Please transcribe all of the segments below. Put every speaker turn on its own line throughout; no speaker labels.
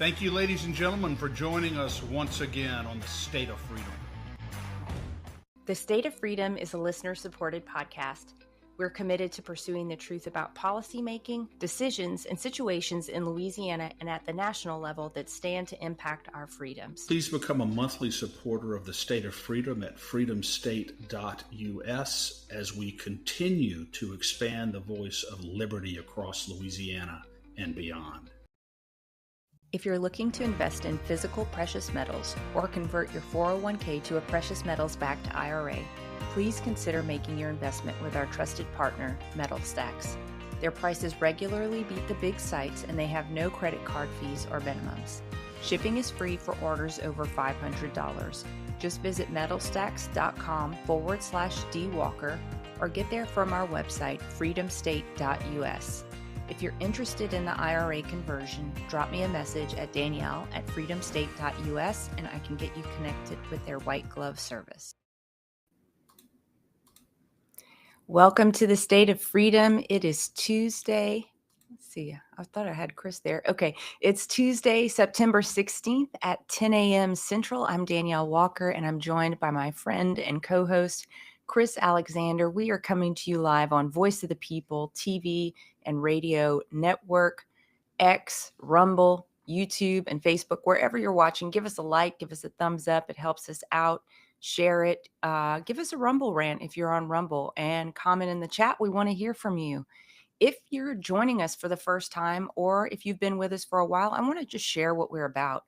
Thank you, ladies and gentlemen, for joining us once again on the State of Freedom.
The State of Freedom is a listener-supported podcast. We're committed to pursuing the truth about policymaking, decisions, and situations in Louisiana and at the national level that stand to impact our freedoms.
Please become a monthly supporter of the State of Freedom at freedomstate.us as we continue to expand the voice of liberty across Louisiana and beyond.
If you're looking to invest in physical precious metals or convert your 401k to a precious metals backed IRA, please consider making your investment with our trusted partner, MetalStacks. Their prices regularly beat the big sites and they have no credit card fees or minimums. Shipping is free for orders over $500. Just visit metalstacks.com/dwalker or get there from our website, freedomstate.us. If you're interested in the IRA conversion, drop me a message at Danielle@freedomstate.us and I can get you connected with their white glove service. Welcome to the State of Freedom. It is Tuesday. Let's see. I thought I had Chris there. Okay. It's Tuesday, September 16th at 10 a.m. Central. I'm Danielle Walker and I'm joined by my friend and co-host, Chris Alexander. We are coming to you live on Voice of the People, TV and radio network, X, Rumble, YouTube, and Facebook. Wherever you're watching, give us a like, give us a thumbs up. It helps us out. Share it. Give us a Rumble rant if you're on Rumble and comment in the chat. We want to hear from you. If you're joining us for the first time or if you've been with us for a while, I want to just share what we're about.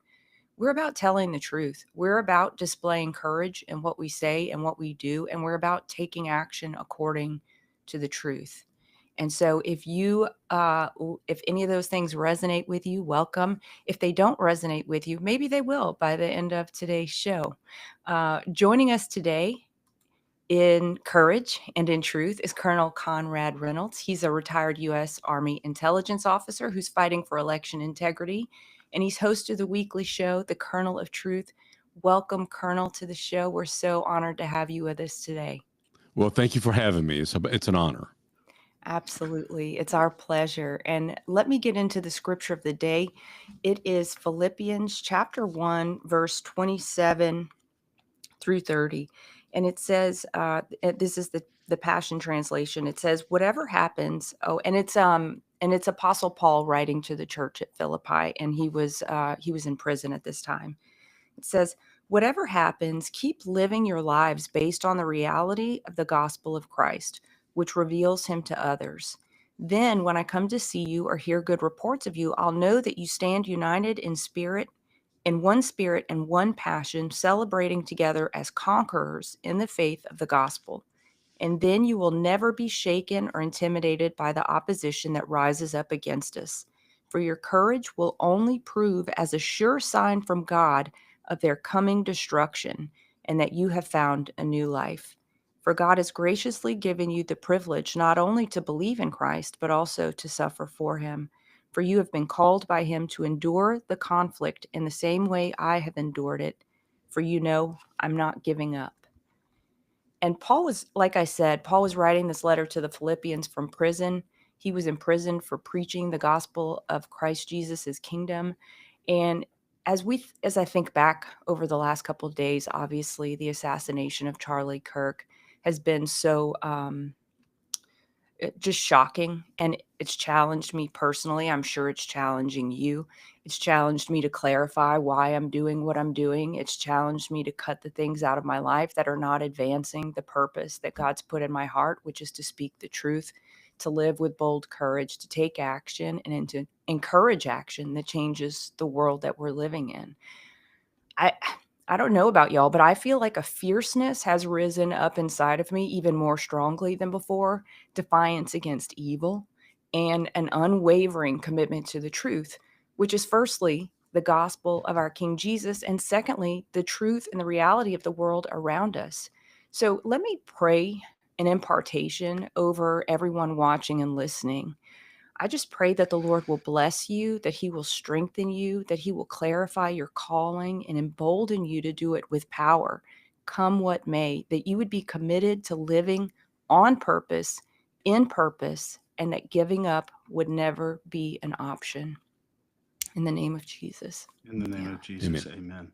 We're about telling the truth. We're about displaying courage in what we say and what we do. And we're about taking action according to the truth. And so if any of those things resonate with you, welcome. If they don't resonate with you, maybe they will by the end of today's show. Joining us today in courage and in truth is Colonel Conrad Reynolds. He's a retired U.S. Army intelligence officer who's fighting for election integrity. And he's host of the weekly show, The Kernel of Truth. Welcome, Colonel, to the show. We're so honored to have you with us today.
Well, thank you for having me. It's an honor.
Absolutely. It's our pleasure. And let me get into the scripture of the day. It is Philippians chapter 1, verse 27 through 30. And it says, this is the Passion Translation. It says, whatever happens. Oh, and it's Apostle Paul writing to the church at Philippi, and he was in prison at this time. It says, whatever happens, keep living your lives based on the reality of the gospel of Christ, which reveals him to others. Then when I come to see you or hear good reports of you, I'll know that you stand united in spirit, in one spirit and one passion, celebrating together as conquerors in the faith of the gospel. And then you will never be shaken or intimidated by the opposition that rises up against us. For your courage will only prove as a sure sign from God of their coming destruction, and that you have found a new life. For God has graciously given you the privilege not only to believe in Christ, but also to suffer for him. For you have been called by him to endure the conflict in the same way I have endured it. For you know, I'm not giving up. And Paul was, like I said, Paul was writing this letter to the Philippians from prison. He was imprisoned for preaching the gospel of Christ Jesus' kingdom. And as I think back over the last couple of days, obviously the assassination of Charlie Kirk has been so just shocking, and it's challenged me personally. I'm sure it's challenging you. It's challenged me to clarify why I'm doing what I'm doing. It's challenged me to cut the things out of my life that are not advancing the purpose that God's put in my heart, which is to speak the truth, to live with bold courage, to take action, and to encourage action that changes the world that we're living in. I don't know about y'all, but I feel like a fierceness has risen up inside of me even more strongly than before, defiance against evil, and an unwavering commitment to the truth, which is firstly the gospel of our King Jesus, and secondly, the truth and the reality of the world around us. So let me pray an impartation over everyone watching and listening. I just pray that the Lord will bless you, that he will strengthen you, that he will clarify your calling and embolden you to do it with power, come what may, that you would be committed to living on purpose, in purpose, and that giving up would never be an option. In the name of Jesus.
In the name
Yeah.
of Jesus, amen.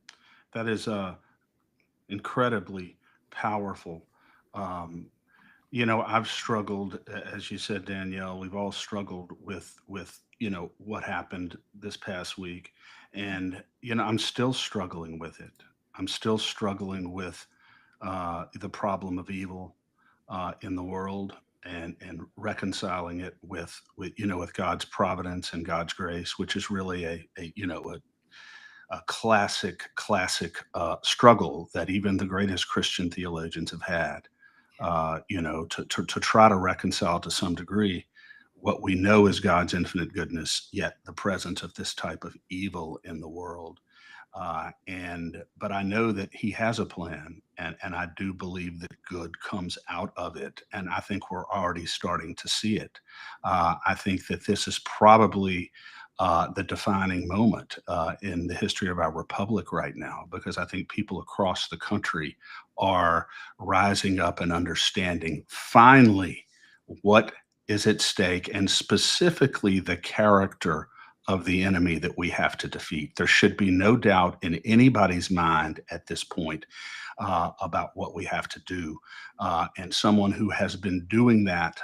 That is incredibly powerful. Um, I've struggled, as you said, Danielle. We've all struggled with what happened this past week, and I'm still struggling with it. I'm still struggling with the problem of evil in the world, and reconciling it with God's providence and God's grace, which is really a classic struggle that even the greatest Christian theologians have had. To try to reconcile to some degree what we know is God's infinite goodness, yet the presence of this type of evil in the world. But I know that He has a plan, and I do believe that good comes out of it, and I think we're already starting to see it. I think that this is probably the defining moment in the history of our republic right now, because I think people across the country are rising up and understanding finally what is at stake, and specifically the character of the enemy that we have to defeat. There should be no doubt in anybody's mind at this point about what we have to do. And someone who has been doing that,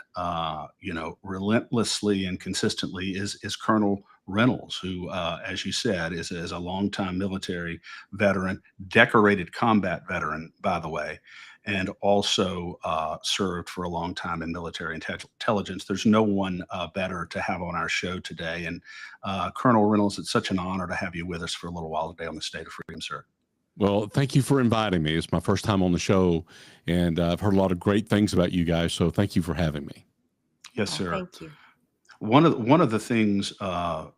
relentlessly and consistently is Colonel Reynolds, who, as you said, is a longtime military veteran, decorated combat veteran, by the way, and also served for a long time in military intelligence. There's no one better to have on our show today. And Colonel Reynolds, it's such an honor to have you with us for a little while today on the State of Freedom, sir.
Well, thank you for inviting me. It's my first time on the show, and I've heard a lot of great things about you guys. So thank you for having me.
Yes, sir.
Thank you.
One of the things, the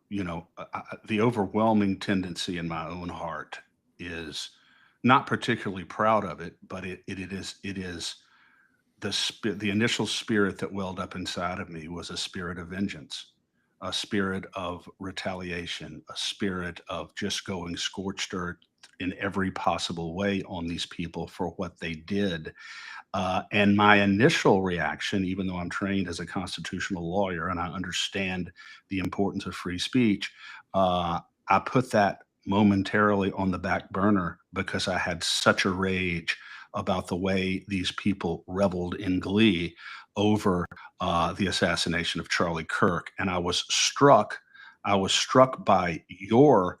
overwhelming tendency in my own heart is not particularly proud of it, but it is the initial spirit that welled up inside of me was a spirit of vengeance, a spirit of retaliation, a spirit of just going scorched earth in every possible way on these people for what they did. And my initial reaction, even though I'm trained as a constitutional lawyer and I understand the importance of free speech, I put that momentarily on the back burner because I had such a rage about the way these people reveled in glee over the assassination of Charlie Kirk. And I was struck by your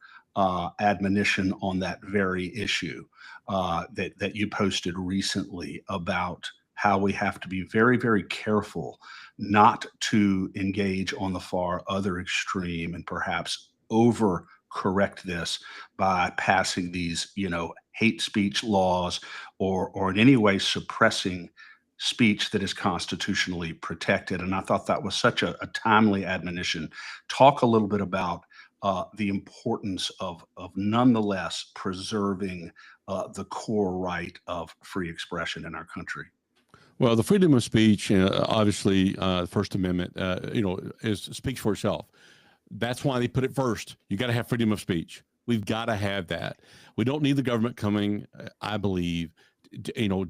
admonition on that very issue that you posted recently about how we have to be very, very careful not to engage on the far other extreme and perhaps over correct this by passing these, hate speech laws or in any way suppressing speech that is constitutionally protected. And I thought that was such a timely admonition. Talk a little bit about the importance of nonetheless preserving the core right of free expression in our country.
Well, the freedom of speech, obviously, the First Amendment, speaks for itself. That's why they put it first. You got to have freedom of speech. We've got to have that. We don't need the government coming, I believe,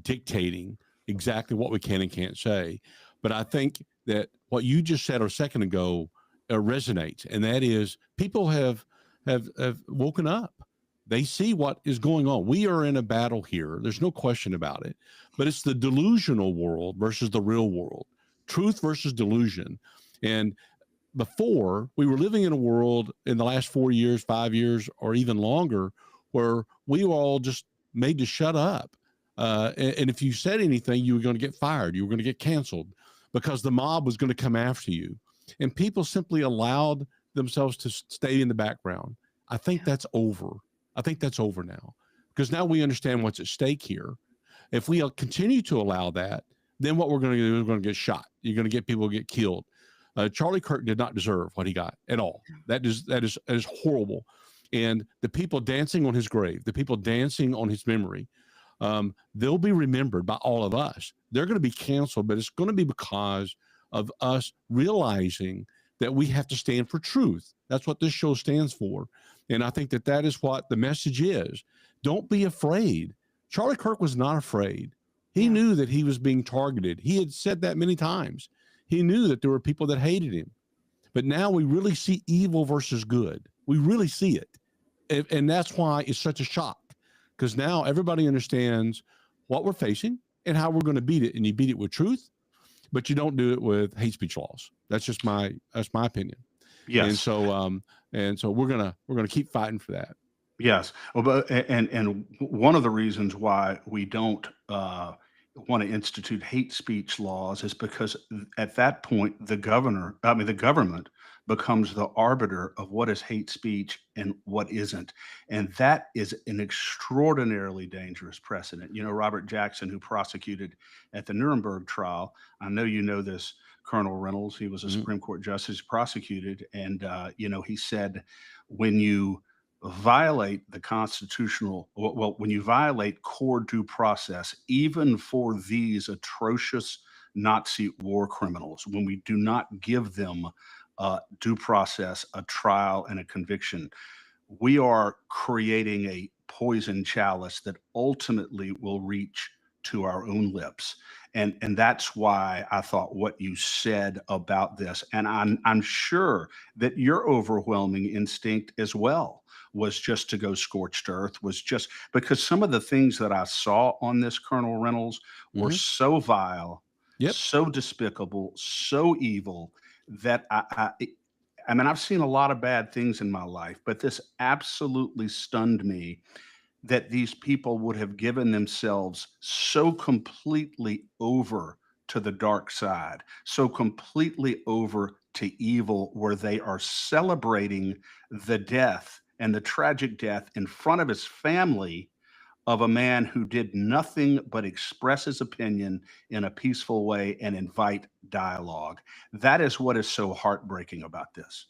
dictating exactly what we can and can't say. But I think that what you just said a second ago resonates, and that is people have woken up. They see what is going on. We are in a battle here. There's no question about it. But it's the delusional world versus the real world, truth versus delusion. And before, we were living in a world in the last 4 years, 5 years, or even longer, where we were all just made to shut up. And if you said anything, you were going to get fired. You were going to get canceled because the mob was going to come after you. And people simply allowed themselves to stay in the background. I think that's over. I think that's over now, because now we understand what's at stake here. If we continue to allow that, then what we're going to do is we're going to get shot. You're going to get people get killed. Charlie Kirk did not deserve what he got at all. That is horrible. And the people dancing on his grave, the people dancing on his memory, they'll be remembered by all of us. They're going to be canceled, but it's going to be because of us realizing that we have to stand for truth. That's what this show stands for. And I think that is what the message is. Don't be afraid. Charlie Kirk was not afraid. He knew that he was being targeted. He had said that many times. He knew that there were people that hated him. But now we really see evil versus good. We really see it. And that's why it's such a shock, because now everybody understands what we're facing and how we're going to beat it. And you beat it with truth, but you don't do it with hate speech laws. That's just that's my opinion.
Yes.
And so we're gonna keep fighting for that.
Yes. Well, but and one of the reasons why we don't want to institute hate speech laws is because at that point the government becomes the arbiter of what is hate speech and what isn't, and that is an extraordinarily dangerous precedent. You know, Robert Jackson, who prosecuted at the Nuremberg trial. I know you know this, Colonel Reynolds. He was a Supreme Court justice, prosecuted, and he said, when you violate the constitutional, when you violate core due process, even for these atrocious Nazi war criminals, when we do not give them due process, a trial, and a conviction, we are creating a poison chalice that ultimately will reach to our own lips. And that's why I thought what you said about this, and I'm sure that your overwhelming instinct as well was just to go scorched earth, was just because some of the things that I saw on this, Colonel Reynolds, were so vile, so despicable, so evil that I mean, I've seen a lot of bad things in my life, but this absolutely stunned me, that these people would have given themselves so completely over to the dark side, so completely over to evil, where they are celebrating the death and the tragic death in front of his family of a man who did nothing but express his opinion in a peaceful way and invite dialogue. That is what is so heartbreaking about this.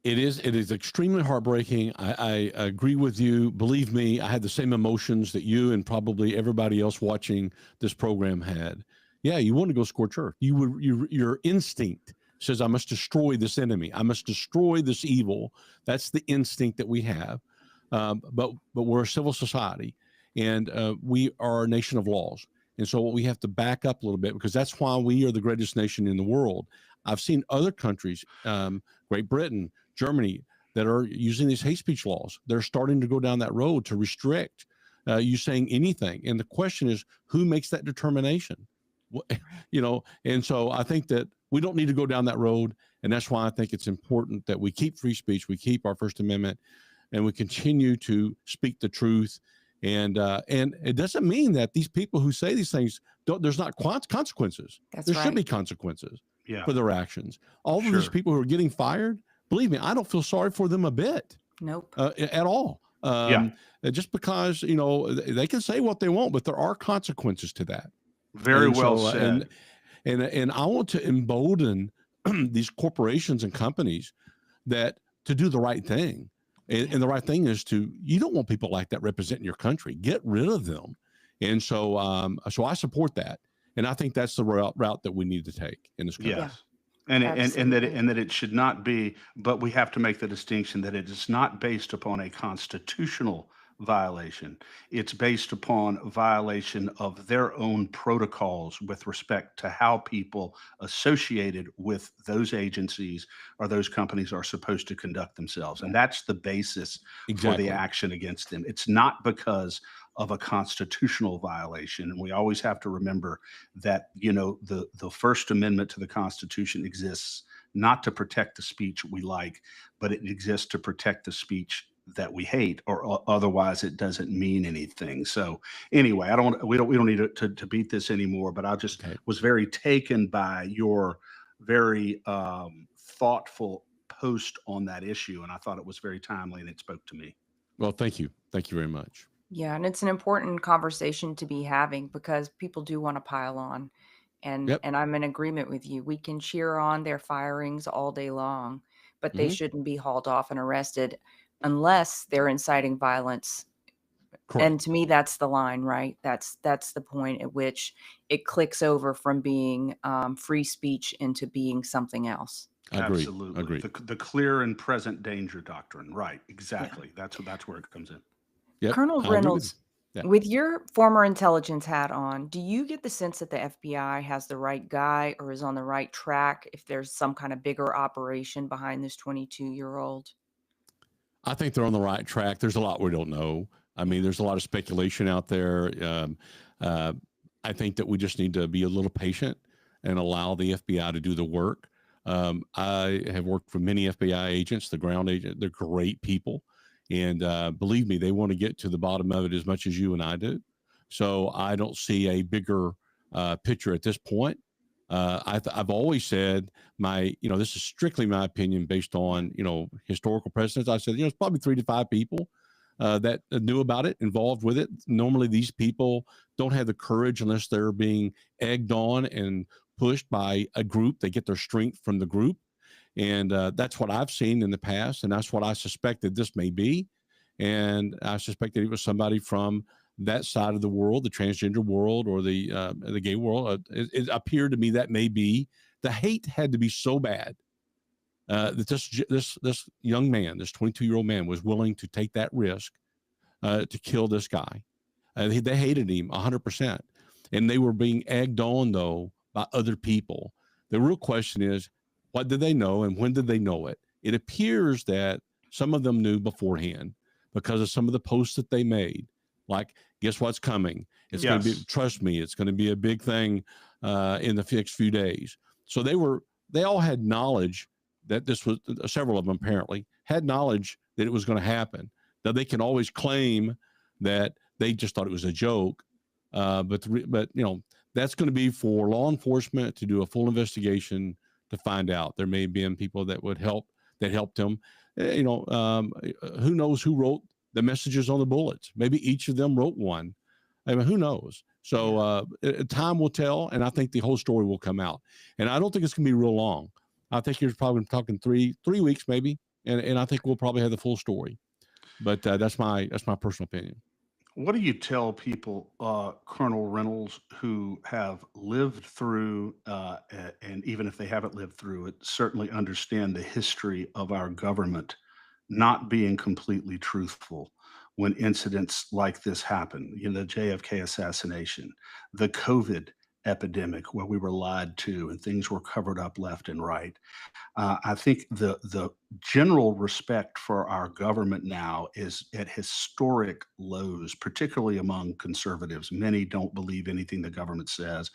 It is extremely heartbreaking. I agree with you. Believe me, I had the same emotions that you and probably everybody else watching this program had. Yeah, you want to go scorch earth. Your instinct says, I must destroy this enemy. I must destroy this evil. That's the instinct that we have. But we're a civil society, and we are a nation of laws. And so we have to back up a little bit, because that's why we are the greatest nation in the world. I've seen other countries, Great Britain, Germany, that are using these hate speech laws. They're starting to go down that road to restrict you saying anything. And the question is, who makes that determination? And so I think that we don't need to go down that road. And that's why I think it's important that we keep free speech, we keep our First Amendment, and we continue to speak the truth. And it doesn't mean that these people who say these things, there's not consequences. There should be consequences for their actions. All of these people who are getting fired, believe me, I don't feel sorry for them a bit.
Nope.
At all. Just because, they can say what they want, but there are consequences to that.
Very well said.
And I want to embolden these corporations and companies to do the right thing. And the right thing is you don't want people like that representing your country. Get rid of them. And so I support that. And I think that's the route that we need to take in this country.
Yes. And that it should not be, but we have to make the distinction that it is not based upon a constitutional violation. It's based upon violation of their own protocols with respect to how people associated with those agencies or those companies are supposed to conduct themselves. And that's the basis for the action against them. It's not because of a constitutional violation. And we always have to remember that, the First Amendment to the Constitution exists not to protect the speech we like, but it exists to protect the speech that we hate, or otherwise it doesn't mean anything. So anyway, we don't need to beat this anymore, but I just was very taken by your very thoughtful post on that issue. And I thought it was very timely, and it spoke to me.
Well, thank you. Thank you very much.
Yeah. And it's an important conversation to be having, because people do want to pile on. And I'm in agreement with you. We can cheer on their firings all day long, but they shouldn't be hauled off and arrested unless they're inciting violence. Correct. And to me, that's the line, right? That's the point at which it clicks over from being free speech into being something else.
Absolutely. Agreed. The clear and present danger doctrine. Right. Exactly. Yeah. That's where it comes in.
Yep. Colonel Reynolds,
Yeah.
With your former intelligence hat on, do you get the sense that the FBI has the right guy or is on the right track if there's some kind of bigger operation behind this 22-year-old?
I think they're on the right track. There's a lot we don't know. I mean,
Yeah.
there's a lot of speculation out there. Uh, I think that we just need to be a little patient and allow the FBI to do the work. I have worked for many FBI agents, the ground agent. They're great people. And believe me, they want to get to the bottom of it as much as you and I do. So I don't see a bigger picture at this point. I've always said this is strictly my opinion based on, historical precedents. I said, it's probably 3 to 5 people that knew about it, involved with it. Normally, these people don't have the courage unless they're being egged on and pushed by a group. They get their strength from the group. And that's what I've seen in the past. And that's what I suspected this may be. And I suspected it was somebody from that side of the world, the transgender world or the gay world. It appeared to me that may be the hate had to be so bad that this young man, this 22-year-old man, was willing to take that risk to kill this guy. They hated him 100%, and they were being egged on though by other people. The real question is, what did they know and when did they know it? It appears that some of them knew beforehand because of some of the posts that they made. Like, guess what's coming? It's going to be, trust me, it's going to be a big thing in the next few days. So they all had knowledge that this was, several of them apparently had knowledge that it was going to happen. Now they can always claim that they just thought it was a joke. But that's going to be for law enforcement to do a full investigation to find out. There may have been people that helped him. Who knows who wrote the messages on the bullets? Maybe each of them wrote one. I mean, who knows? So time will tell, and I think the whole story will come out. And I don't think it's going to be real long. I think you're probably talking three weeks maybe, and I think we'll probably have the full story. But that's my personal opinion.
What do you tell people, Colonel Reynolds, who have lived through, and even if they haven't lived through it, certainly understand the history of our government not being completely truthful when incidents like this happen? The JFK assassination, the COVID epidemic, where we were lied to and things were covered up left and right. I think the general respect for our government now is at historic lows, particularly among conservatives. Many don't believe anything the government says.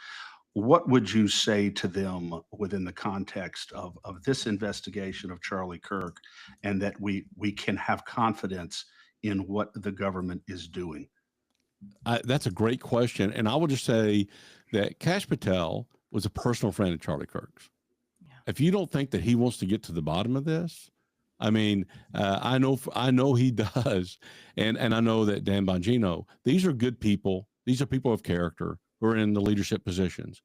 What would you say to them within the context of this investigation of Charlie Kirk, and that we can have confidence in what the government is doing?
That's a great question. And I would just say that Kash Patel was a personal friend of Charlie Kirk's. If you don't think that he wants to get to the bottom of this, I mean, I know he does, and I know that Dan Bongino. These are good people. These are people of character who are in the leadership positions.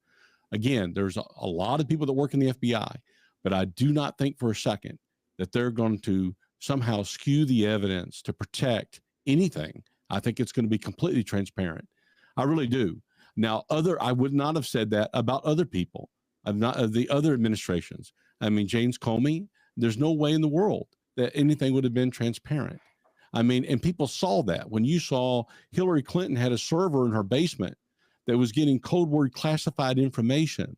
Again, there's a lot of people that work in the FBI, but I do not think for a second that they're going to somehow skew the evidence to protect anything. I think it's going to be completely transparent. I really do. Now, I would not have said that about other people. Of the other administrations. I mean, James Comey, there's no way in the world that anything would have been transparent. I mean, and people saw that when you saw Hillary Clinton had a server in her basement that was getting code word classified information,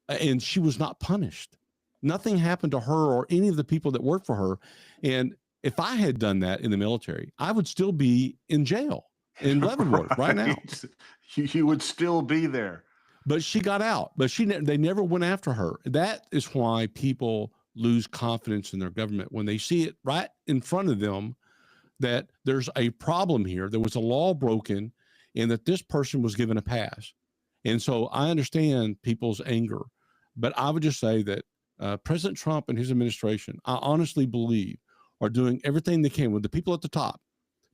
and she was not punished. Nothing happened to her or any of the people that worked for her. And if I had done that in the military, I would still be in jail in Leavenworth right now.
You would still be there.
But she got out, but they never went after her. That is why people lose confidence in their government when they see it right in front of them that there's a problem here. There was a law broken and that this person was given a pass. And so I understand people's anger, but I would just say that President Trump and his administration, I honestly believe, are doing everything they can with the people at the top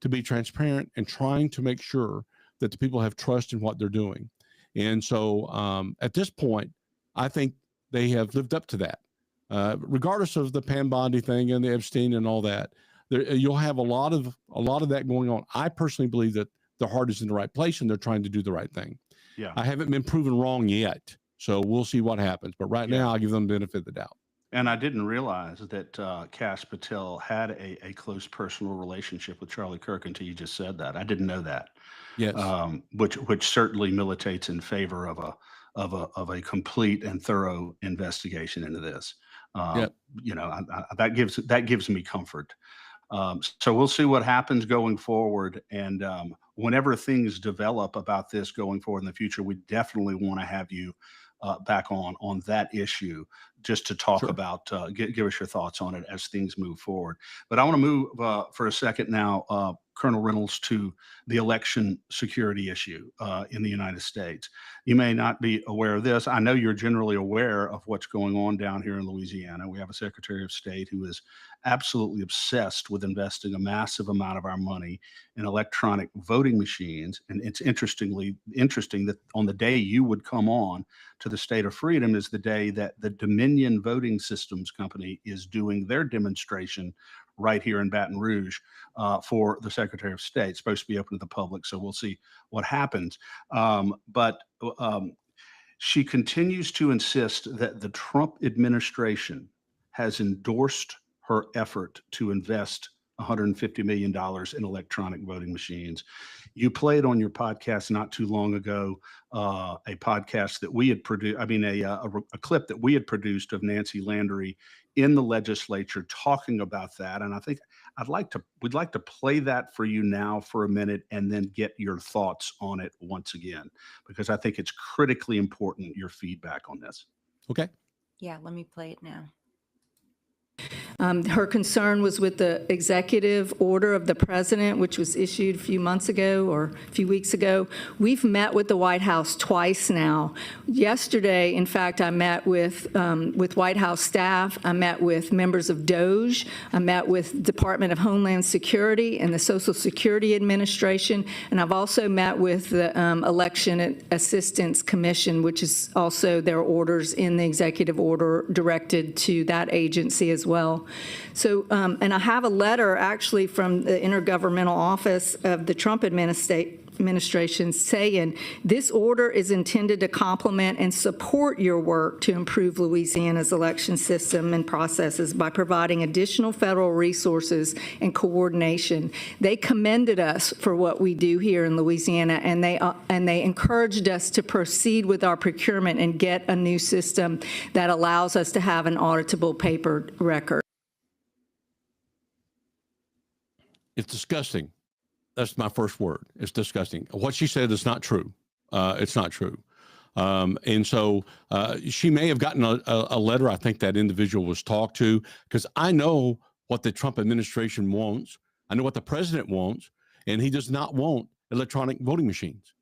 to be transparent and trying to make sure that the people have trust in what they're doing. And so at this point, I think they have lived up to that. Regardless of the Pam Bondi thing and the Epstein and all that, you'll have a lot of that going on. I personally believe that their heart is in the right place and they're trying to do the right thing.
Yeah.
I haven't been proven wrong yet, so we'll see what happens. But right now, I'll give them the benefit of the doubt.
And I didn't realize that Kash Patel had a close personal relationship with Charlie Kirk until you just said that. I didn't know that,
Yes.
which certainly militates in favor of a complete and thorough investigation into this.
Yeah.
That gives me comfort. So we'll see what happens going forward. And whenever things develop about this going forward in the future, we definitely want to have you back on that issue just to talk
Sure.
about, give us your thoughts on it as things move forward. But I want to move for a second now, Colonel Reynolds, to the election security issue in the United States. You may not be aware of this. I know you're generally aware of what's going on down here in Louisiana. We have a Secretary of State who is absolutely obsessed with investing a massive amount of our money in electronic voting machines. And it's interesting that on the day you would come on to the State of Freedom is the day that the Dominion Voting Systems Company is doing their demonstration right here in Baton Rouge for the Secretary of State. It's supposed to be open to the public, so we'll see what happens. But she continues to insist that the Trump administration has endorsed her effort to invest $150 million in electronic voting machines. You played on your podcast not too long ago a podcast that we had produced, a clip that we had produced of Nancy Landry in the legislature talking about that. And I think we'd like to play that for you now for a minute and then get your thoughts on it once again, because I think it's critically important, your feedback on this.
Okay.
Yeah, let me play it now.
Her concern was with the executive order of the president, which was issued a few months ago or a few weeks ago. We've met with the White House twice now. Yesterday, in fact, I met with White House staff. I met with members of DOJ. I met with Department of Homeland Security and the Social Security Administration. And I've also met with the Election Assistance Commission, which is also their orders in the executive order directed to that agency as well. So, and I have a letter actually from the Intergovernmental Office of the Trump administration saying this order is intended to complement and support your work to improve Louisiana's election system and processes by providing additional federal resources and coordination. They commended us for what we do here in Louisiana, and they encouraged us to proceed with our procurement and get a new system that allows us to have an auditable paper record.
It's disgusting. That's my first word. It's disgusting. What she said is not true. It's not true. And so she may have gotten a letter. I think that individual was talked to, because I know what the Trump administration wants. I know what the president wants, and he does not want electronic voting machines.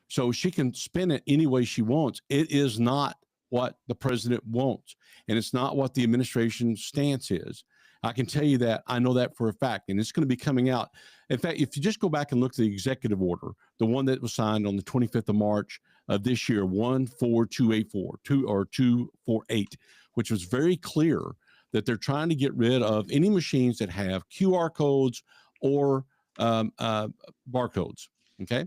So she can spin it any way she wants. It is not what the president wants, and it's not what the administration's stance is. I can tell you that. I know that for a fact, and it's going to be coming out. In fact, if you just go back and look at the executive order, the one that was signed on the 25th of March of this year, 14248, which was very clear that they're trying to get rid of any machines that have QR codes or barcodes. Okay.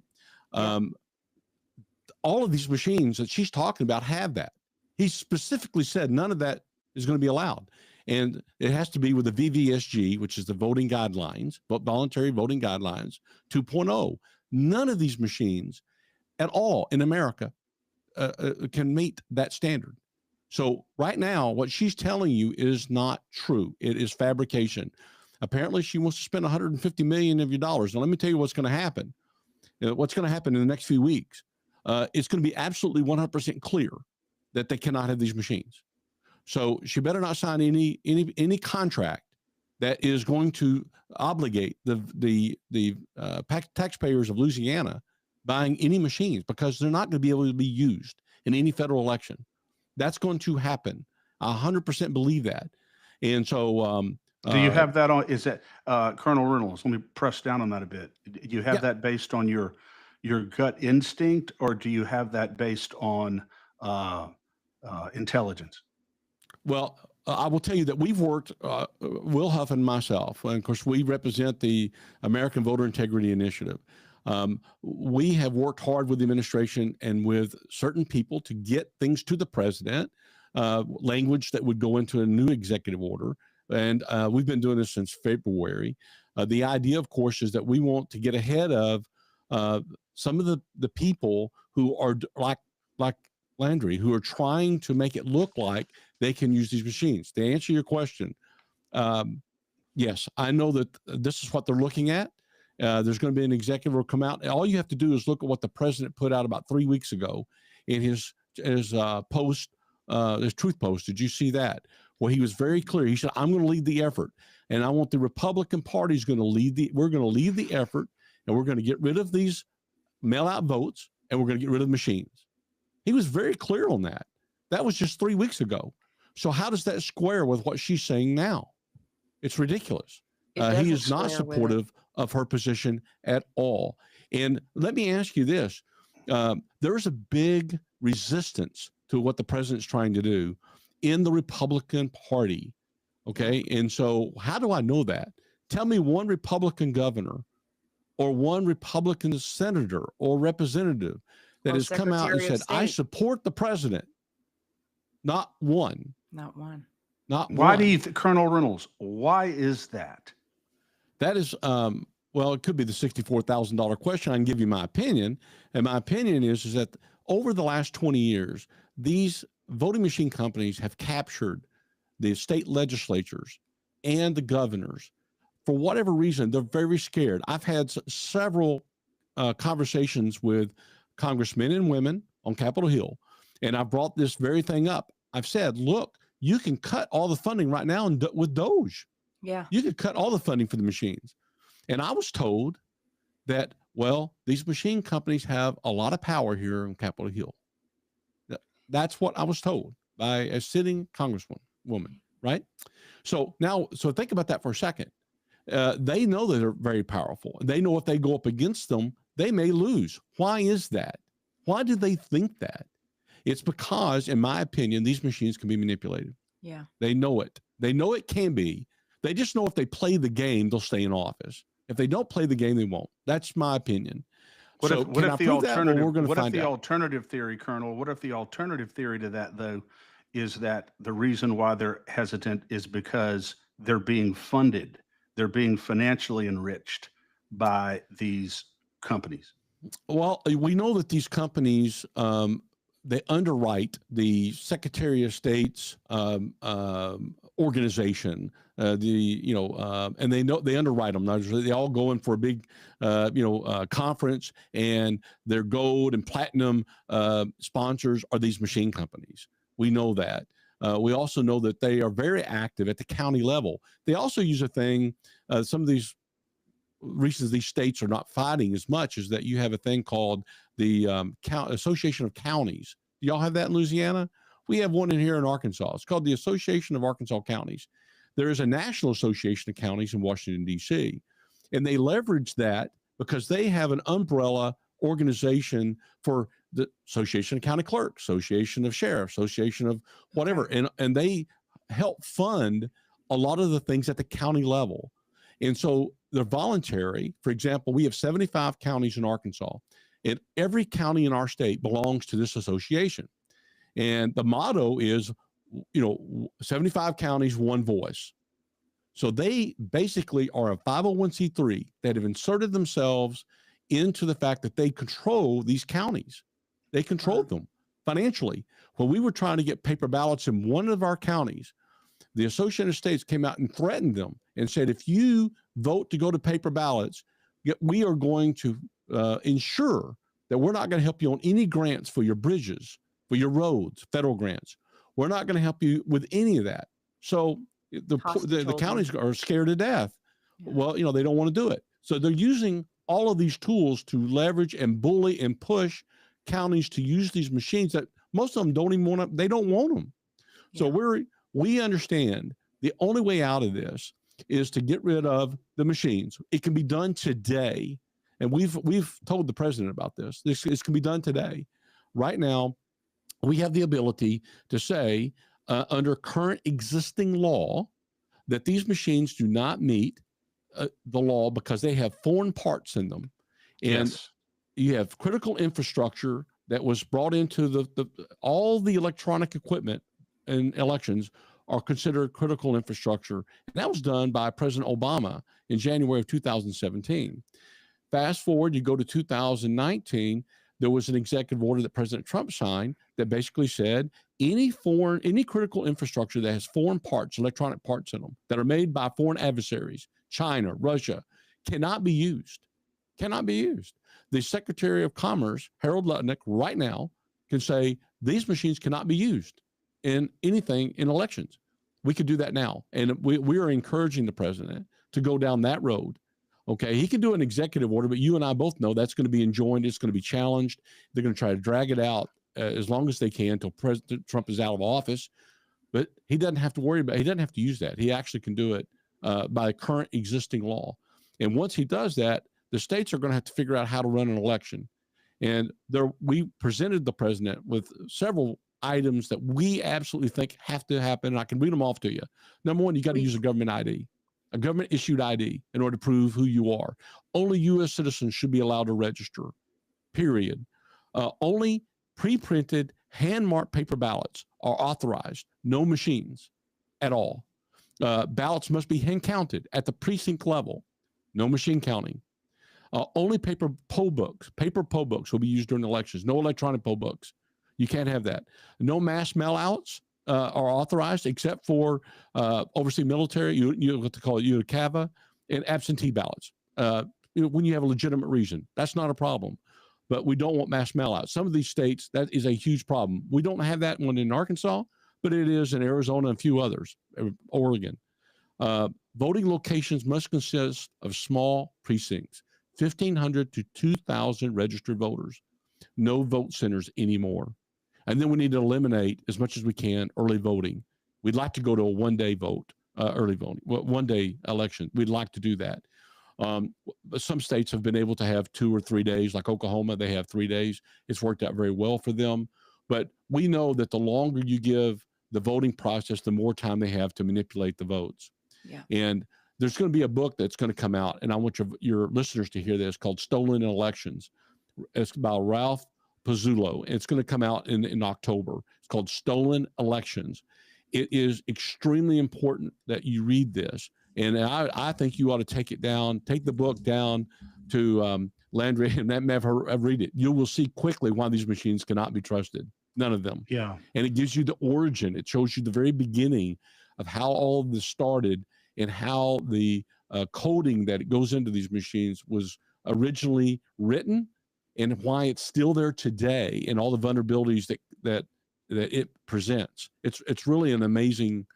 All of these machines that she's talking about have that. He specifically said none of that is going to be allowed. And it has to be with the VVSG, which is the voting guidelines, voluntary voting guidelines 2.0. None of these machines at all in America can meet that standard. So right now, what she's telling you is not true. It is fabrication. Apparently, she wants to spend $150 million of your dollars. Now, let me tell you what's going to happen. What's going to happen in the next few weeks? It's going to be absolutely 100% clear that they cannot have these machines. So she better not sign any contract that is going to obligate the taxpayers of Louisiana buying any machines, because they're not going to be able to be used in any federal election. That's going to happen. I 100% believe that. And so,
do you have that on? Is that Colonel Reynolds? Let me press down on that a bit. Do you have that based on your gut instinct, or do you have that based on intelligence?
Well, I will tell you that we've worked, Will Huff and myself, and of course we represent the American Voter Integrity Initiative. We have worked hard with the administration and with certain people to get things to the president language that would go into a new executive order. And we've been doing this since February. The idea, of course, is that we want to get ahead of some of the people who are like Landry, who are trying to make it look like they can use these machines. To answer your question, yes, I know that this is what they're looking at. There's going to be an executive will come out. All you have to do is look at what the president put out about 3 weeks ago in his post, his truth post. Did you see that? Well, he was very clear. He said, "I'm going to lead the effort, and I want the Republican Party is going to lead the. We're going to lead the effort, and we're going to get rid of these mail-out votes, and we're going to get rid of machines." He was very clear on that. That was just 3 weeks ago. So how does that square with what she's saying now? It's ridiculous.
It
He
doesn't
is not
square with it.
supportive of her position at all. And let me ask you this. There's a big resistance to what the president's trying to do in the Republican Party. Okay. And so how do I know that? Tell me one Republican governor or one Republican senator or representative that
Or
has come out and
Secretary of
said, "I
State.
support the president." Not one.
Not one.
Not
Why
one.
do you, Colonel Reynolds? Why is that?
That is, well, it could be the $64,000 question. I can give you my opinion. And my opinion is that over the last 20 years, these voting machine companies have captured the state legislatures and the governors. For whatever reason, they're very scared. I've had several conversations with congressmen and women on Capitol Hill, and I brought this very thing up. I've said, look, you can cut all the funding right now with Doge.
Yeah.
You could cut all the funding for the machines. And I was told that, well, these machine companies have a lot of power here on Capitol Hill. That's what I was told by a sitting congresswoman, right? So now, so think about that for a second. They know that they're very powerful. They know if they go up against them, they may lose. Why is that? Why do they think that? It's because, in my opinion, these machines can be manipulated.
Yeah.
They know it. They know it can be. They just know if they play the game, they'll stay in office. If they don't play the game, they won't. That's my opinion.
What
So
if, what
can
if
I
the
prove that? Well,
alternative?
we're going to
What if
find
the
out.
alternative theory, Colonel? What if the alternative theory to that, though, is that the reason why they're hesitant is because they're being funded, they're being financially enriched by these companies?
Well, we know that these companies, they underwrite the Secretary of State's organization, and they know they underwrite them. They all go in for a big, conference, and their gold and platinum sponsors are these machine companies. We know that. We also know that they are very active at the county level. They also use a thing. Some of these reasons these states are not fighting as much is that you have a thing called the Association of Counties. Do y'all have that in Louisiana? We have one in here in Arkansas. It's called the Association of Arkansas Counties. There is a National Association of Counties in Washington, D.C., and they leverage that because they have an umbrella organization for the Association of County Clerks, Association of Sheriffs, Association of whatever, and they help fund a lot of the things at the county level. And so they're voluntary. For example, we have 75 counties in Arkansas, and every county in our state belongs to this association. And the motto is, 75 counties, one voice. So they basically are a 501c3 that have inserted themselves into the fact that they control these counties. They control them financially. When we were trying to get paper ballots in one of our counties, the Associated States came out and threatened them and said, if you vote to go to paper ballots, we are going to ensure that we're not going to help you on any grants for your bridges, for your roads, federal grants. We're not going to help you with any of that. So the counties are scared to death.
Yeah.
Well, they don't want to do it. So they're using all of these tools to leverage and bully and push counties to use these machines that most of them don't even want to, they don't want them. So we understand the only way out of this is to get rid of the machines. It can be done today. And we've told the president about this. This can be done today. Right now, we have the ability to say, under current existing law, that these machines do not meet the law because they have foreign parts in them. And
Yes.
you have critical infrastructure that was brought into all the electronic equipment in elections are considered critical infrastructure. And that was done by President Obama in January of 2017. Fast forward, you go to 2019, there was an executive order that President Trump signed that basically said any critical infrastructure that has foreign parts, electronic parts in them, that are made by foreign adversaries, China, Russia, cannot be used. Cannot be used. The Secretary of Commerce, Harold Lutnick, right now can say these machines cannot be used in anything in elections. We could do that now. And we are encouraging the president to go down that road. Okay, he can do an executive order, but you and I both know that's going to be enjoined. It's going to be challenged. They're going to try to drag it out as long as they can until President Trump is out of office. But he doesn't have to worry about, he doesn't have to use that. He actually can do it by current existing law. And once he does that, the states are going to have to figure out how to run an election. And we presented the president with several items that we absolutely think have to happen. And I can read them off to you. Number one, you got to use a government ID. A government issued ID in order to prove who you are. Only U.S. citizens should be allowed to register, period. Only pre-printed, hand-marked paper ballots are authorized, no machines at all. Ballots must be hand-counted at the precinct level, no machine counting. Only paper poll books will be used during elections, no electronic poll books. You can't have that. No mass mail-outs are authorized except for overseas military, you have to call it UCAVA, and absentee ballots. When you have a legitimate reason, that's not a problem. But we don't want mass mail-outs. Some of these states, that is a huge problem. We don't have that one in Arkansas, but it is in Arizona and a few others, Oregon. Voting locations must consist of small precincts, 1,500 to 2,000 registered voters. No vote centers anymore. And then we need to eliminate as much as we can early voting. We'd like to go to a one-day vote, early voting, one-day election. We'd like to do that. Some states have been able to have 2 or 3 days, like Oklahoma, they have 3 days. It's worked out very well for them. But we know that the longer you give the voting process, the more time they have to manipulate the votes.
Yeah.
And there's going to be a book that's going to come out, and I want your listeners to hear this, called Stolen Elections. It's by Ralph Pizzulo. It's going to come out in October. It's called Stolen Elections. It is extremely important that you read this. And I think you ought to take the book down to Landry and have her read it. You will see quickly why these machines cannot be trusted. None of them.
Yeah.
And it gives you the origin. It shows you the very beginning of how all of this started and how the coding that goes into these machines was originally written and why it's still there today and all the vulnerabilities that it presents. It's really an amazing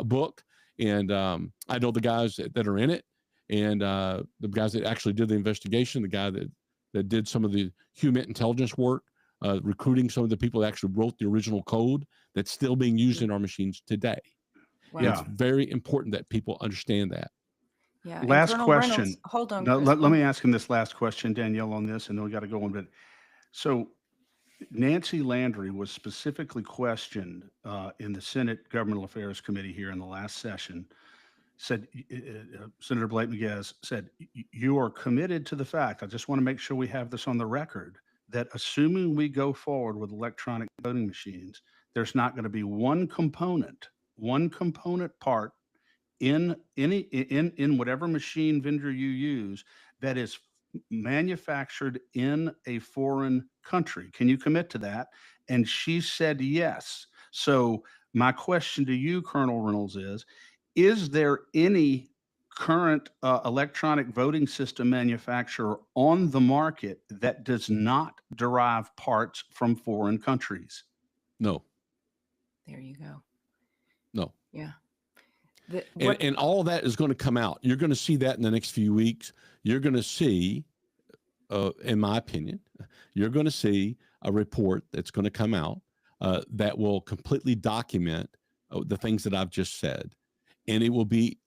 book. And I know the guys that are in it, and the guys that actually did the investigation, the guy that did some of the human intelligence work, recruiting some of the people that actually wrote the original code that's still being used in our machines today.
Wow.
Yeah. It's very important that people understand that.
Yeah. And
Last
Colonel
question.
Reynolds, hold on.
No,
Chris.
let me ask him this last question, Danielle, on this, and then we got to go on. But so Nancy Landry was specifically questioned in the Senate Governmental Affairs Committee here in the last session. Said Senator Blake McGuez said, "You are committed to the fact. I just want to make sure we have this on the record that assuming we go forward with electronic voting machines, there's not going to be one component part in whatever machine vendor you use that is manufactured in a foreign country. Can you commit to that?" And she said yes. So my question to you, Colonel Reynolds, is there any current electronic voting system manufacturer on the market that does not derive parts from foreign countries?
No.
There you go.
No.
Yeah.
And all of that is going to come out. You're going to see that in the next few weeks. You're going to see, in my opinion, you're going to see a report that's going to come out that will completely document the things that I've just said. And it will be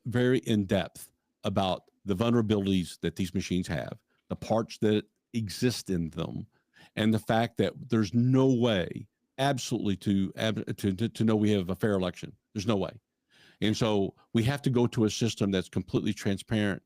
very in-depth about the vulnerabilities that these machines have, the parts that exist in them, and the fact that there's no way absolutely to know we have a fair election. There's no way. And so we have to go to a system that's completely transparent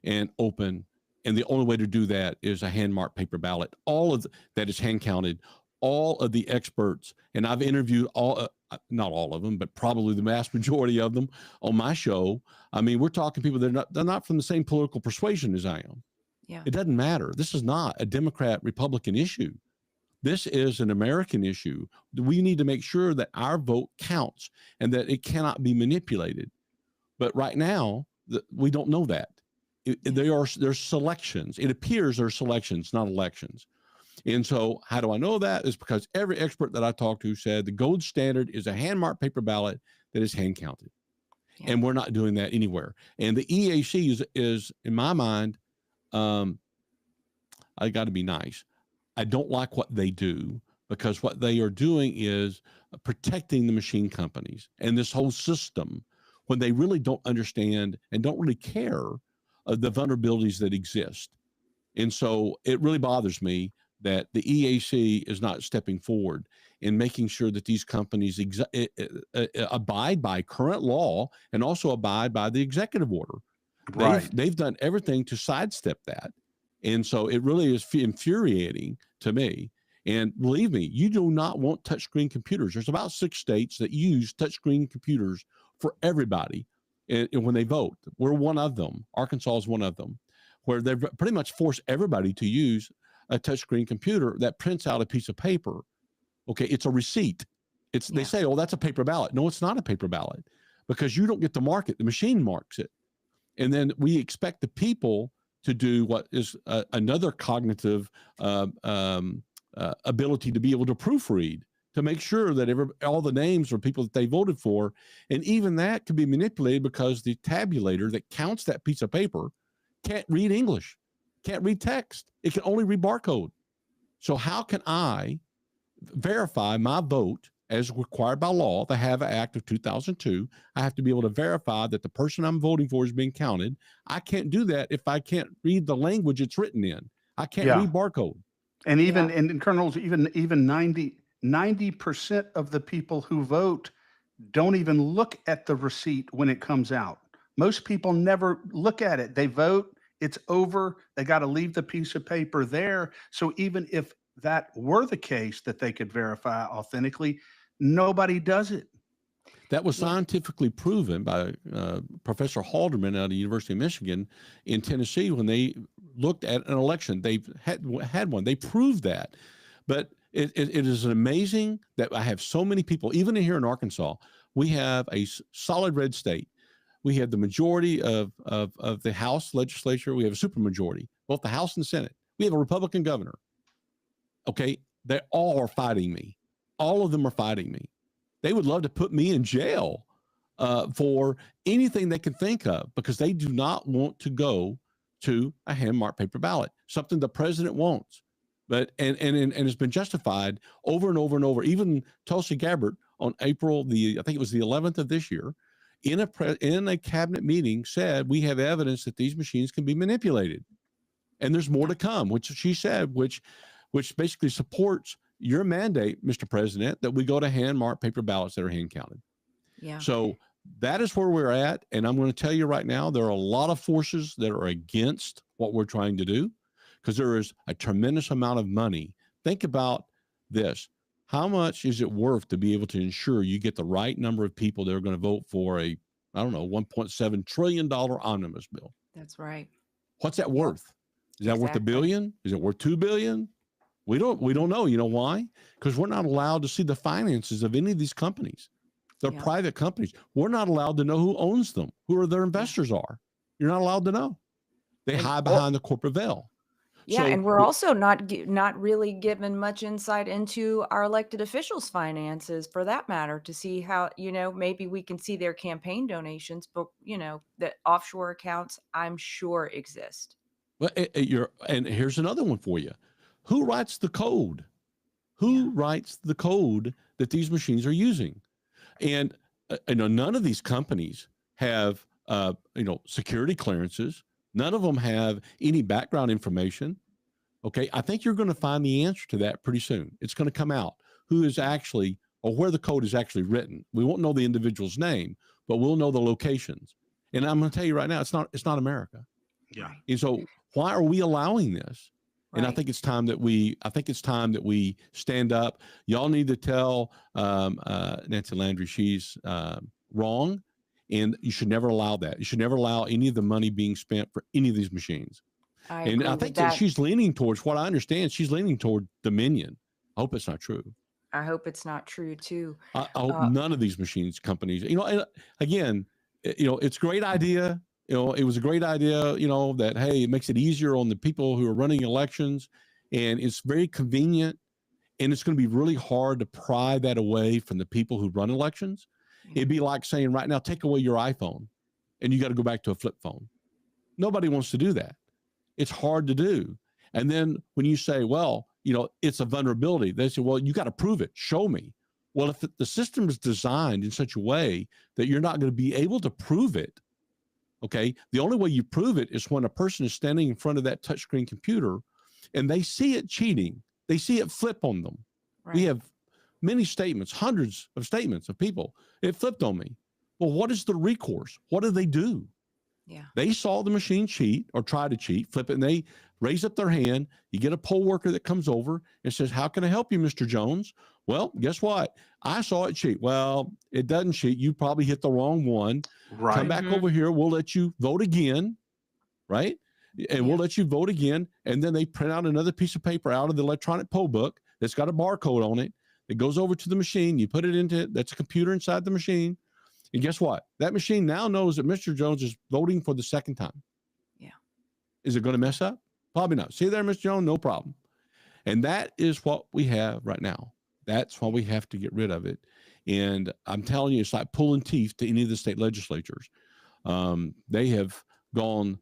and open. And the only way to do that is a hand-marked paper ballot. All of that is hand-counted. all of the experts, and I've interviewed all, not all of them, but probably the vast majority of them on my show. I mean, we're talking people that they're not from the same political persuasion as I am.
Yeah.
It doesn't matter. This is not a Democrat Republican issue. This is an American issue. We need to make sure that our vote counts and that it cannot be manipulated. But right now, we don't know that. There's selections. It appears there's selections, not elections. And so how do I know that? Is because every expert that I talked to said the gold standard is a hand-marked paper ballot that is hand-counted.
Yeah.
And we're not doing that anywhere. And the EAC is in my mind, I got to be nice. I don't like what they do, because what they are doing is protecting the machine companies and this whole system, when they really don't understand and don't really care of the vulnerabilities that exist. And so it really bothers me that the EAC is not stepping forward in making sure that these companies abide by current law and also abide by the executive order.
Right.
They've done everything to sidestep that. And so it really is infuriating to me. And believe me, you do not want touchscreen computers. There's about 6 states that use touchscreen computers for everybody. And when they vote, we're one of them. Arkansas is one of them, where they've pretty much forced everybody to use a touchscreen computer that prints out a piece of paper. Okay, it's a receipt. They say, oh, that's a paper ballot. No, it's not a paper ballot, because you don't get to mark it. The machine marks it. And then we expect the people to do what is another cognitive ability, to be able to proofread, to make sure that all the names are people that they voted for. And even that can be manipulated, because the tabulator that counts that piece of paper can't read English, can't read text. It can only read barcode. So how can I verify my vote as required by law, the HAVA Act of 2002? I have to be able to verify that the person I'm voting for is being counted. I can't do that if I can't read the language it's written in. I can't read barcode.
And even in Colonels, even 90% of the people who vote don't even look at the receipt when it comes out. Most people never look at it. They vote, it's over. They got to leave the piece of paper there. So even if that were the case, that they could verify authentically, nobody does it.
That was scientifically proven by Professor Halderman out of the University of Michigan in Tennessee when they looked at an election. They had one. They proved that. But it is amazing that I have so many people, even here in Arkansas. We have a solid red state. We have the majority of the House legislature. We have a supermajority, both the House and the Senate. We have a Republican governor. Okay, they all are fighting me. All of them are fighting me. They would love to put me in jail for anything they can think of, because they do not want to go to a hand-marked paper ballot, something the president wants. But and it's been justified over and over and over. Even Tulsi Gabbard on April I think it was the 11th of this year, in a cabinet meeting, said we have evidence that these machines can be manipulated, and there's more to come. Which she said, which basically supports your mandate, Mr. President, that we go to hand-marked paper ballots that are hand-counted.
Yeah.
So that is where we're at. And I'm going to tell you right now, there are a lot of forces that are against what we're trying to do, because there is a tremendous amount of money. Think about this. How much is it worth to be able to ensure you get the right number of people that are going to vote for a, I don't know, $1.7 trillion omnibus bill?
That's right.
What's that worth? Is that worth $1 billion? Is it worth $2 billion? We don't know. You know why? Because we're not allowed to see the finances of any of these companies. They're private companies. We're not allowed to know who owns them, who their investors are. You're not allowed to know. They hide behind the corporate veil.
Yeah,
So
and we're also not really given much insight into our elected officials' finances, for that matter, to see how, maybe we can see their campaign donations, but the offshore accounts, I'm sure, exist.
Well, and here's another one for you. Who writes the code? Who writes the code that these machines are using? And none of these companies have security clearances. None of them have any background information. Okay, I think you're going to find the answer to that pretty soon. It's going to come out who is actually, or where the code is actually written. We won't know the individual's name, but we'll know the locations. And I'm going to tell you right now, it's not America.
Yeah.
And so why are we allowing this? And I
Right.
think it's time that we stand up. Y'all need to tell Nancy Landry she's wrong, and you should never allow that. You should never allow any of the money being spent for any of these machines.
I
And I
agree with
think that
that.
she's leaning towards what I understand. She's leaning toward Dominion. I hope it's not true.
I hope it's not true too.
I hope
Uh,
none of these machines companies, and again, it's a great idea. It was a great idea, that, hey, it makes it easier on the people who are running elections, and it's very convenient, and it's going to be really hard to pry that away from the people who run elections.
Yeah.
It'd be like saying right now, take away your iPhone and you got to go back to a flip phone. Nobody wants to do that. It's hard to do. And then when you say, well, it's a vulnerability, they say, well, you got to prove it. Show me. Well, if the system is designed in such a way that you're not going to be able to prove it, okay, the only way you prove it is when a person is standing in front of that touchscreen computer and they see it cheating. They see it flip on them. We
right.
have many statements, hundreds of statements of people. It flipped on me. Well, what is the recourse? What do they do?
Yeah.
They saw the machine cheat or try to cheat, flip it, and they raise up their hand. You get a poll worker that comes over and says, how can I help you, Mr. Jones? Well, guess what? I saw it cheat. Well, it doesn't cheat. You probably hit the wrong one.
Right.
Come back over here. We'll let you vote again, right? And we'll let you vote again. And then they print out another piece of paper out of the electronic poll book that's got a barcode on it. It goes over to the machine. You put it into it. That's a computer inside the machine. And guess what? That machine now knows that Mr. Jones is voting for the second time.
Yeah.
Is it going to mess up? Probably not. See there, Mr. Jones? No problem. And that is what we have right now. That's why we have to get rid of it. And I'm telling you, it's like pulling teeth to any of the state legislatures. They have gone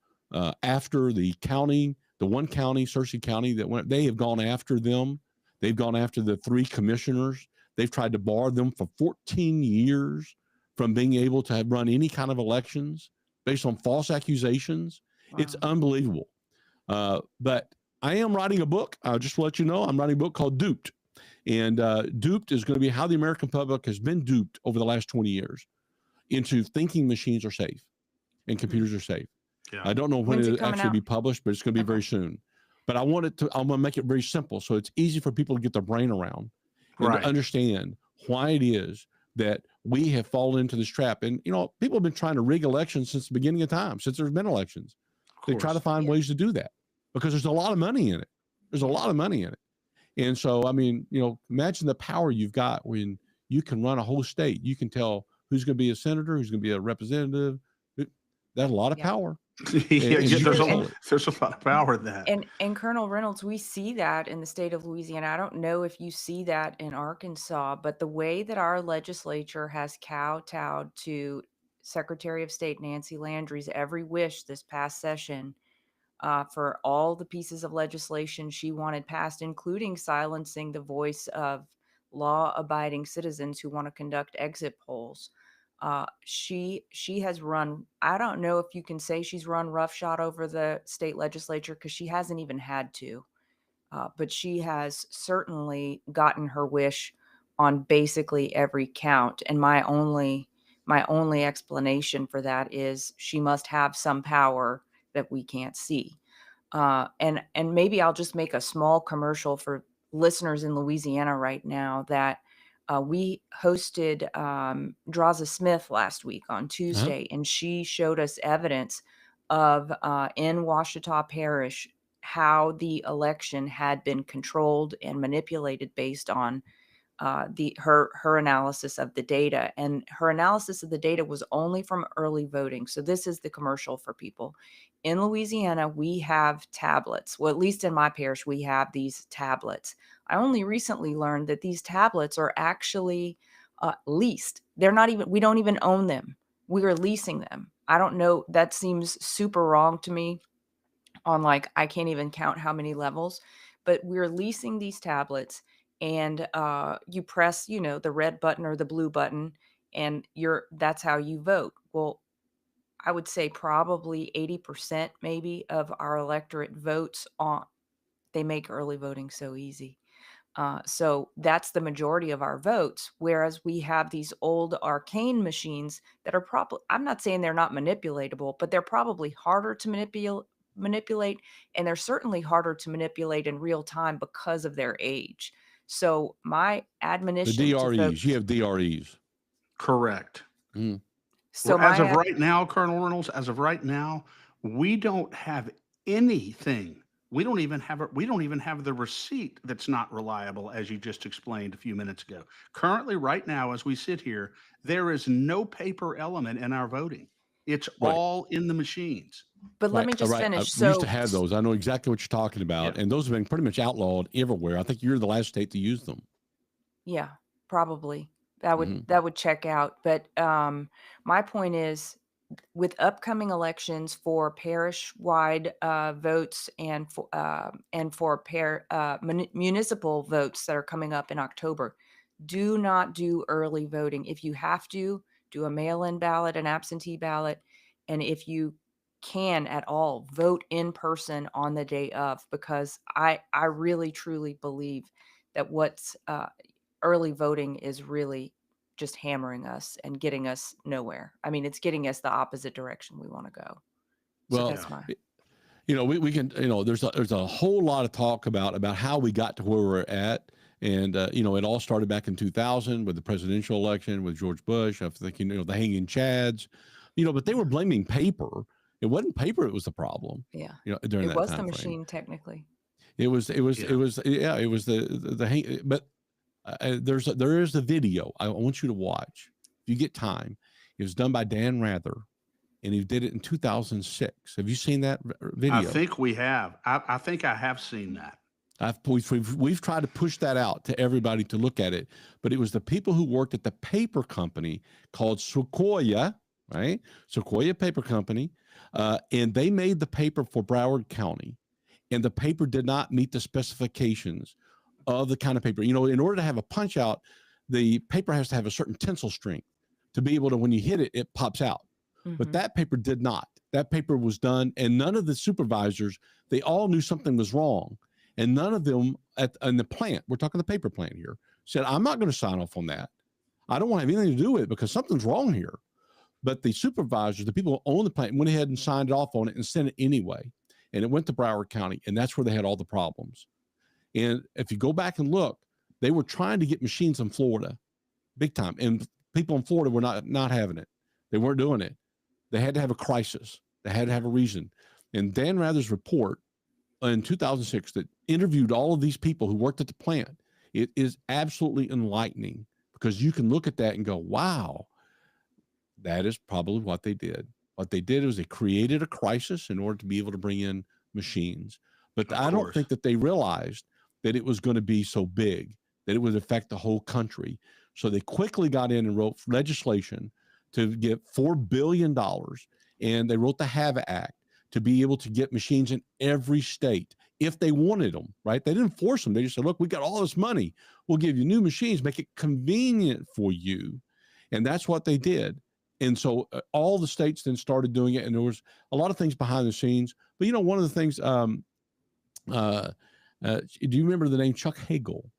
after the county, the one county, Searcy County, they have gone after them. They've gone after the 3 commissioners. They've tried to bar them for 14 years from being able to run any kind of elections based on false accusations.
Wow.
It's unbelievable. But I am writing a book. I'll just let you know, I'm writing a book called Duped. And Duped is going to be how the American public has been duped over the last 20 years into thinking machines are safe and computers are safe.
Yeah.
I don't know when
When's it
it'll
coming
actually
out?
be published, but it's going to be very soon. But I'm going to make it very simple. So it's easy for people to get their brain around and
Right.
to understand why it is that we have fallen into this trap. And, people have been trying to rig elections since the beginning of time, since there's been elections.
Of
They try to
course.
find
Yeah.
ways to do that because there's a lot of money in it. There's a lot of money in it. And so, I mean, imagine the power you've got when you can run a whole state. You can tell who's going to be a senator, who's going to be a representative. That's a lot of
Yeah.
power.
Yeah,
and
yeah,
you
there's
control it.
a lot of power in that.
And Colonel Reynolds, we see that in the state of Louisiana. I don't know if you see that in Arkansas, but the way that our legislature has kowtowed to Secretary of State Nancy Landry's every wish this past session, for all the pieces of legislation she wanted passed, including silencing the voice of law-abiding citizens who want to conduct exit polls. She has run, I don't know if you can say she's run roughshod over the state legislature because she hasn't even had to. But she has certainly gotten her wish on basically every count. And my only explanation for that is she must have some power that we can't see. And maybe I'll just make a small commercial for listeners in Louisiana right now that we hosted Draza Smith last week on Tuesday, and she showed us evidence of in Ouachita Parish how the election had been controlled and manipulated based on her analysis of the data. And her analysis of the data was only from early voting. So this is the commercial for people. In Louisiana, we have tablets. Well, at least in my parish, we have these tablets. I only recently learned that these tablets are actually leased. They're not even, we don't even own them. We are leasing them. I don't know. That seems super wrong to me on I can't even count how many levels, but we're leasing these tablets and you press, the red button or the blue button and that's how you vote. Well, I would say probably 80% maybe of our electorate votes they make early voting so easy. So that's the majority of our votes. Whereas we have these old arcane machines that are probably, I'm not saying they're not manipulatable, but they're probably harder to manipulate, and they're certainly harder to manipulate in real time because of their age. So my
The
admonition to
DREs, you
folks,
have DREs.
Correct.
Mm.
so
As
my
of right now, Colonel Reynolds, as of right now, we don't have anything. We don't even have the receipt that's not reliable, as you just explained a few minutes ago. Currently, right now, as we sit here, there is no paper element in our voting. It's
Right.
all in the machines.
but let
Right,
me just
right.
finish.
We used to
So
have those. I know exactly what you're talking about,
Yeah.
and those have been pretty much outlawed everywhere. I think you're the last state to use them.
yeah, probably that would
Mhm.
that would check out. But my point is, with upcoming elections for parish-wide votes and for municipal votes that are coming up in October, do not do early voting. If you have to, do a mail-in ballot, an absentee ballot, and if you can at all, vote in person on the day of, because I really truly believe that what's early voting is really just hammering us and getting us nowhere. I mean, it's getting us the opposite direction we want to go. So
Well,
that's my
we can, there's a whole lot of talk about how we got to where we're at. And, it all started back in 2000 with the presidential election with George Bush. I'm thinking, the hanging chads, but they were blaming paper. It wasn't paper. It was the problem,
yeah.
during
It
that
was the
time frame.
machine technically.
It was
Yeah.
the hang, but there is the video I want you to watch if you get time. It was done by Dan Rather, and he did it in 2006. Have you seen that video?
I think we have. I think I have seen that.
We've tried to push that out to everybody to look at it, but it was the people who worked at the paper company called Sequoia, right? Sequoia Paper Company, and they made the paper for Broward County, and the paper did not meet the specifications of the kind of paper. In order to have a punch out, the paper has to have a certain tensile strength to be able to, when you hit it, it pops out. But
Mhm.
that paper did not. That paper was done, and none of the supervisors, they all knew something was wrong. And none of them in the plant, we're talking the paper plant here, said, I'm not going to sign off on that. I don't want to have anything to do with it because something's wrong here. But the supervisors, the people who own the plant, went ahead and signed off on it and sent it anyway. And it went to Broward County, and that's where they had all the problems. And if you go back and look, they were trying to get machines in Florida, big time. And people in Florida were not having it. They weren't doing it. They had to have a crisis. They had to have a reason. And Dan Rather's report in 2006 that interviewed all of these people who worked at the plant, it is absolutely enlightening because you can look at that and go, wow, that is probably what they did. What they did was they created a crisis in order to be able to bring in machines. But
Of
I don't
course.
think that they realized that it was going to be so big, that it would affect the whole country. So they quickly got in and wrote legislation to get $4 billion. And they wrote the HAVA Act to be able to get machines in every state if they wanted them, right? They didn't force them. They just said, look, we got all this money. We'll give you new machines, make it convenient for you. And that's what they did. And so all the states then started doing it. And there was a lot of things behind the scenes. But, one of the things, do you remember the name Chuck Hagel?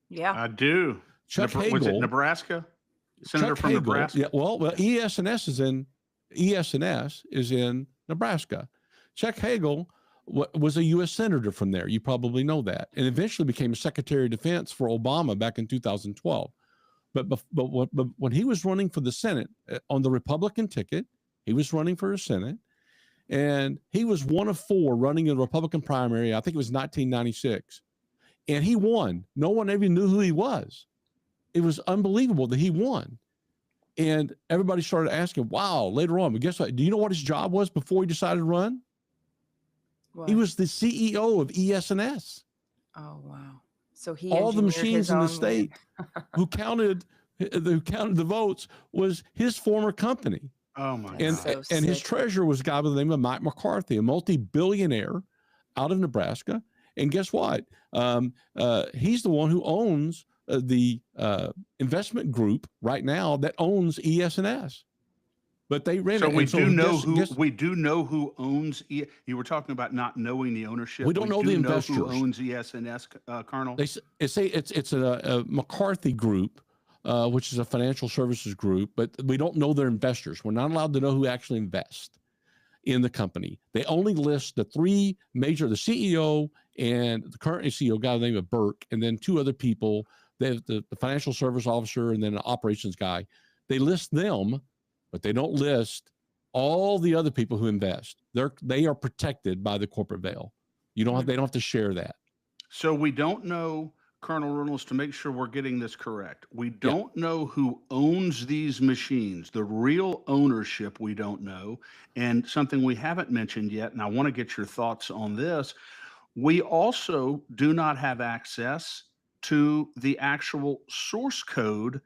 Yeah.
I do.
Chuck Hagel.
Was it Nebraska? Senator from
Hagel,
Nebraska?
Yeah, well, ES&S is in Nebraska. Chuck Hagel was a U.S. senator from there. You probably know that, and eventually became a Secretary of Defense for Obama back in 2012. But when he was running for the Senate on the Republican ticket, he was running for the Senate, and he was one of four running in the Republican primary. I think it was 1996, and he won. No one ever knew who he was. It was unbelievable that he won. And everybody started asking, wow, later on, but guess what? Do you know what his job was before he decided to run?
What?
He was the CEO of ES&S.
Oh wow. So he
All the
engineered
machines
his
in the
own
state who counted the votes was his former company.
Oh my
And
God.
So
and his
sick.
treasurer was a guy by the name of Mike McCarthy, a multi-billionaire out of Nebraska. And guess what? He's the one who owns the investment group right now that owns ES&S. But they ran
So
it.
we
and so
do know
guess-
who
guess-
we do know who owns. You were talking about not knowing the ownership.
We don't know the
who
investors.
owns ES&S, Colonel.
They say it's a McCarthy group, which is a financial services group, but we don't know their investors. We're not allowed to know who actually invests. in the company. They only list the three major, the CEO and the current CEO, guy named of Burke, and then two other people, the financial service officer and then an operations guy. They list them, but they don't list all the other people who invest. They are protected by the corporate veil. They don't have to share that.
So we don't know, Colonel Reynolds, to make sure we're getting this correct. We don't know who owns these machines. The real ownership we don't know. And something we haven't mentioned yet, and I want to get your thoughts on this, we also do not have access to the actual source code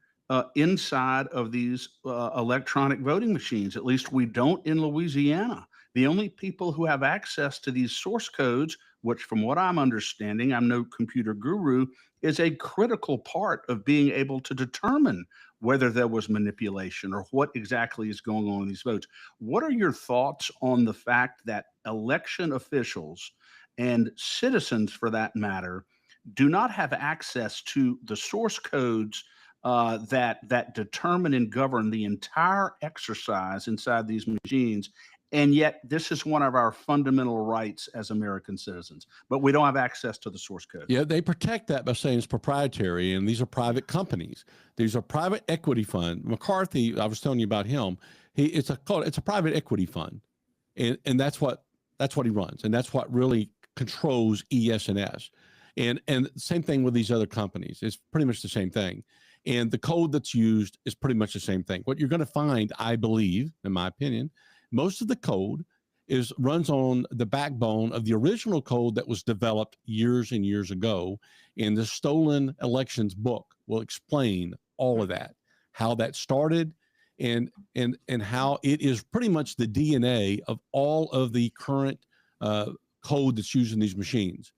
inside of these electronic voting machines. At least we don't in Louisiana. The only people who have access to these source codes, which from what I'm understanding, I'm no computer guru, is a critical part of being able to determine whether there was manipulation or what exactly is going on in these votes. What are your thoughts on the fact that election officials and citizens, for that matter, do not have access to the source codes that determine and govern the entire exercise inside these machines? And yet this is one of our fundamental rights as American citizens, but we don't have access to the source code.
Yeah, they protect that by saying it's proprietary, and these are private companies. These are private equity fund. McCarthy, I was telling you about him. It's a private equity fund, and that's what he runs, and that's what really controls ES&S. And same thing with these other companies. It's pretty much the same thing. And the code that's used is pretty much the same thing. What you're going to find, I believe, in my opinion, most of the code runs on the backbone of the original code that was developed years and years ago. And the Stolen Elections book will explain all of that, how that started, and how it is pretty much the DNA of all of the current code that's used in these machines.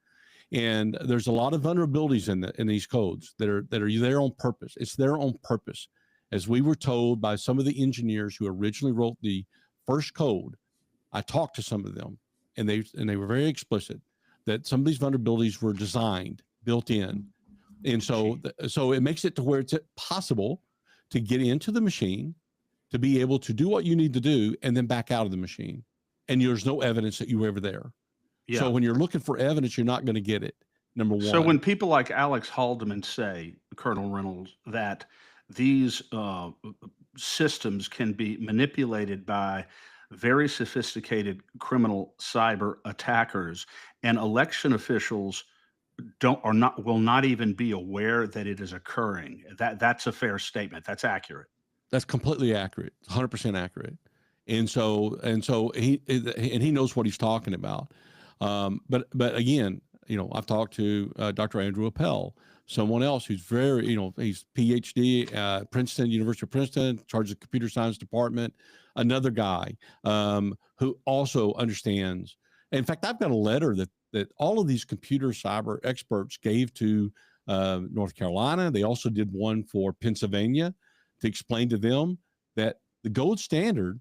And there's a lot of vulnerabilities in these codes that are there on purpose. It's there on purpose. As we were told by some of the engineers who originally wrote the first code, I talked to some of them, and they were very explicit that some of these vulnerabilities were designed, built in. And so it makes it to where it's possible to get into the machine, to be able to do what you need to do, and then back out of the machine. And there's no evidence that you were ever there.
Yeah.
So when you're looking for evidence, you're not going to get it, number one.
So when people like Alex Haldeman say, Colonel Reynolds, that these systems can be manipulated by very sophisticated criminal cyber attackers, and election officials will not even be aware that it is occurring, that's a fair statement. That's accurate.
That's completely accurate. 100% accurate. And so he knows what he's talking about. But again, I've talked to Dr. Andrew Appel, someone else who's very, he's PhD, Princeton, University of Princeton, in charge of the computer science department, another guy who also understands. In fact, I've got a letter that all of these computer cyber experts gave to North Carolina. They also did one for Pennsylvania to explain to them that the gold standard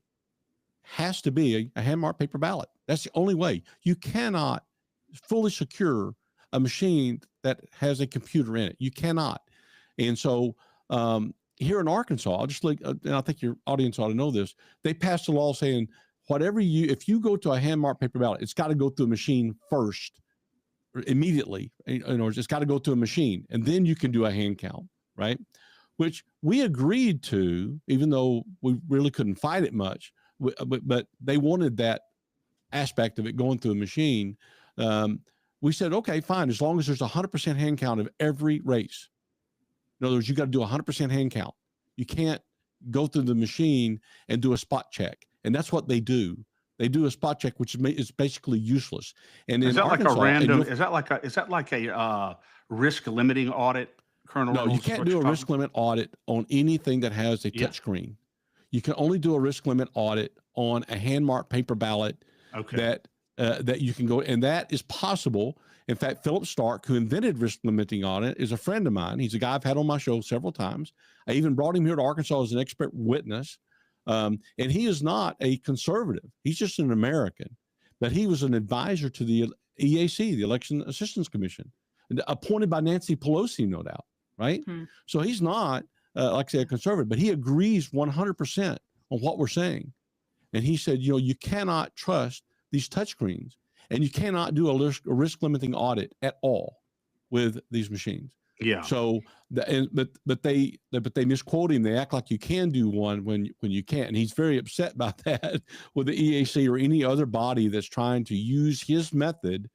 has to be a hand-marked paper ballot. That's the only way. You cannot fully secure a machine that has a computer in it. You cannot. And so here in Arkansas, and I think your audience ought to know this, they passed a law saying if you go to a hand-marked paper ballot, it's got to go through a machine first, immediately. It's got to go through a machine, and then you can do a hand count, right? Which we agreed to, even though we really couldn't fight it much. But they wanted that aspect of it going through a machine. We said, okay, fine, as long as there's 100% hand count of every race. In other words, you got to do 100% hand count. You can't go through the machine and do a spot check. And that's what they do. They do a spot check, which is basically useless. And
is
in
that
Arkansas,
like a random? Is that like a risk limiting audit, Colonel?
No, you can't do a risk limit audit on anything that has a touch screen. You can only do a risk limit audit on a hand-marked paper ballot. Okay. That you can go, and that is possible. In fact, Philip Stark, who invented risk limiting audit, is a friend of mine. He's a guy I've had on my show several times. I even brought him here to Arkansas as an expert witness. And he is not a conservative. He's just an American. But he was an advisor to the EAC, the Election Assistance Commission, appointed by Nancy Pelosi, no doubt, right? So he's not, like I say, a conservative, but he agrees 100% on what we're saying. And he said, you cannot trust these touchscreens, and you cannot do a risk limiting audit at all with these machines.
Yeah.
So, but they misquote him. They act like you can do one when you can't, and he's very upset about that with the EAC or any other body that's trying to use his method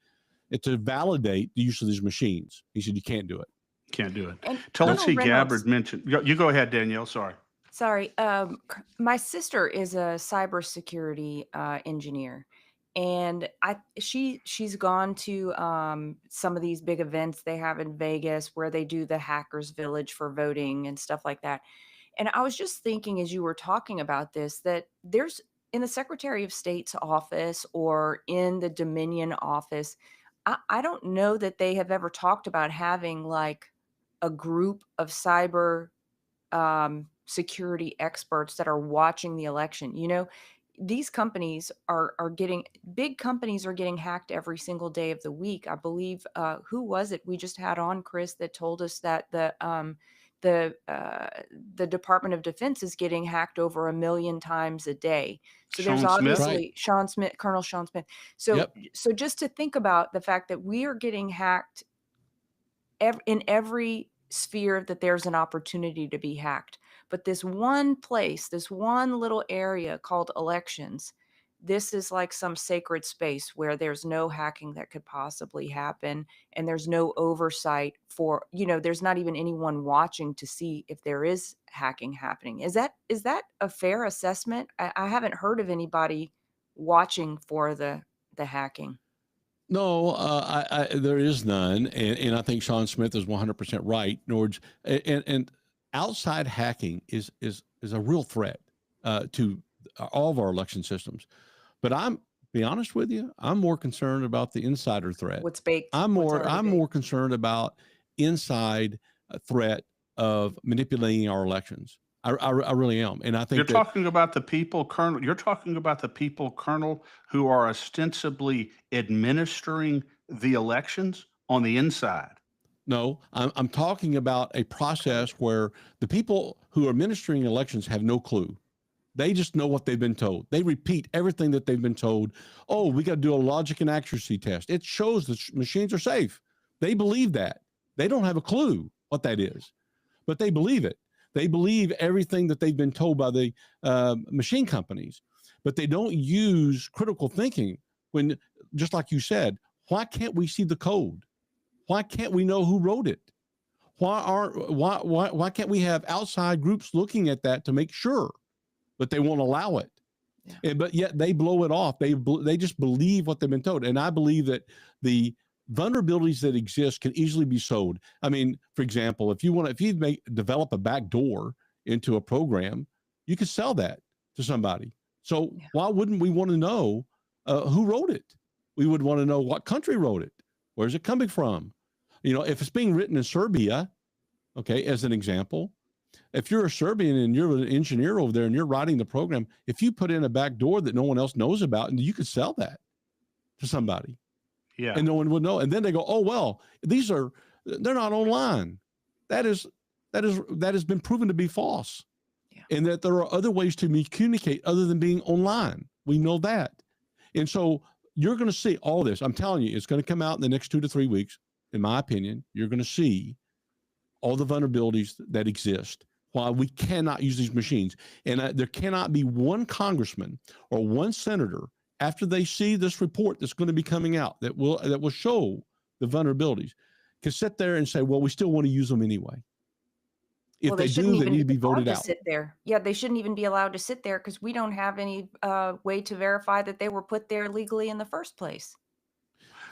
to validate the use of these machines. He said you can't do it.
Can't do it.
And
Tulsi
Colonel Reynolds-
Gabbard mentioned. You go ahead, Danielle. Sorry.
Sorry. My sister is a cybersecurity engineer, and she's gone to some of these big events they have in Vegas where they do the Hackers Village for voting and stuff like that. And I was just thinking as you were talking about this, that there's in the Secretary of State's office or in the Dominion office, I don't know that they have ever talked about having like a group of cyber security experts that are watching the election. These companies are getting, big companies are getting hacked every single day of the week. I believe, who was it we just had on, Chris, that told us that the Department of Defense is getting hacked over 1 million times a day. So there's
Sean Smith?
obviously Sean Smith, Colonel Sean Smith. So,
Yep.
so just to think about the fact that we are getting hacked in every sphere that there's an opportunity to be hacked. But this one place, this one little area called elections, this is like some sacred space where there's no hacking that could possibly happen. And there's no oversight for, there's not even anyone watching to see if there is hacking happening. Is that a fair assessment? I haven't heard of anybody watching for the hacking.
No, there is none, and I think Sean Smith is 100% right. Norge, and outside hacking is a real threat to all of our election systems. But be honest with you, I'm more concerned about the insider threat.
What's baked?
I'm
what's already
more
baked.
concerned about inside threat of manipulating our elections. I really am, and I think
You're talking about the people, Colonel. You're talking about the people, Colonel, who are ostensibly administering the elections on the inside.
No, I'm talking about a process where the people who are administering elections have no clue. They just know what they've been told. They repeat everything that they've been told. Oh, we got to do a logic and accuracy test. It shows the machines are safe. They believe that. They don't have a clue what that is, but they believe it. They believe everything that they've been told by the machine companies, but they don't use critical thinking when, just like you said, why can't we see the code? Why can't we know who wrote it? Why can't we have outside groups looking at that to make sure? But they won't allow it. Yeah. But yet they blow it off. They just believe what they've been told. And I believe that the vulnerabilities that exist can easily be sold. I mean, for example, if you develop a back door into a program, you could sell that to somebody. So why wouldn't we want to know who wrote it? We would want to know what country wrote it. Where's it coming from? If it's being written in Serbia, okay, as an example, if you're a Serbian and you're an engineer over there and you're writing the program, if you put in a back door that no one else knows about, and you could sell that to somebody.
Yeah.
And no one would know. And then they go, oh, well, they're not online. That has been proven to be false. Yeah. And that there are other ways to communicate other than being online. We know that. And so you're going to see all this. I'm telling you, it's going to come out in the next 2 to 3 weeks. In my opinion, you're going to see all the vulnerabilities that exist, why we cannot use these machines. And there cannot be one congressman or one senator after they see this report that's going to be coming out that will show the vulnerabilities, can sit there and say, well, we still want to use them anyway. If they do, they need to be voted out.
Sit there. Yeah, they shouldn't even be allowed to sit there because we don't have any way to verify that they were put there legally in the first place.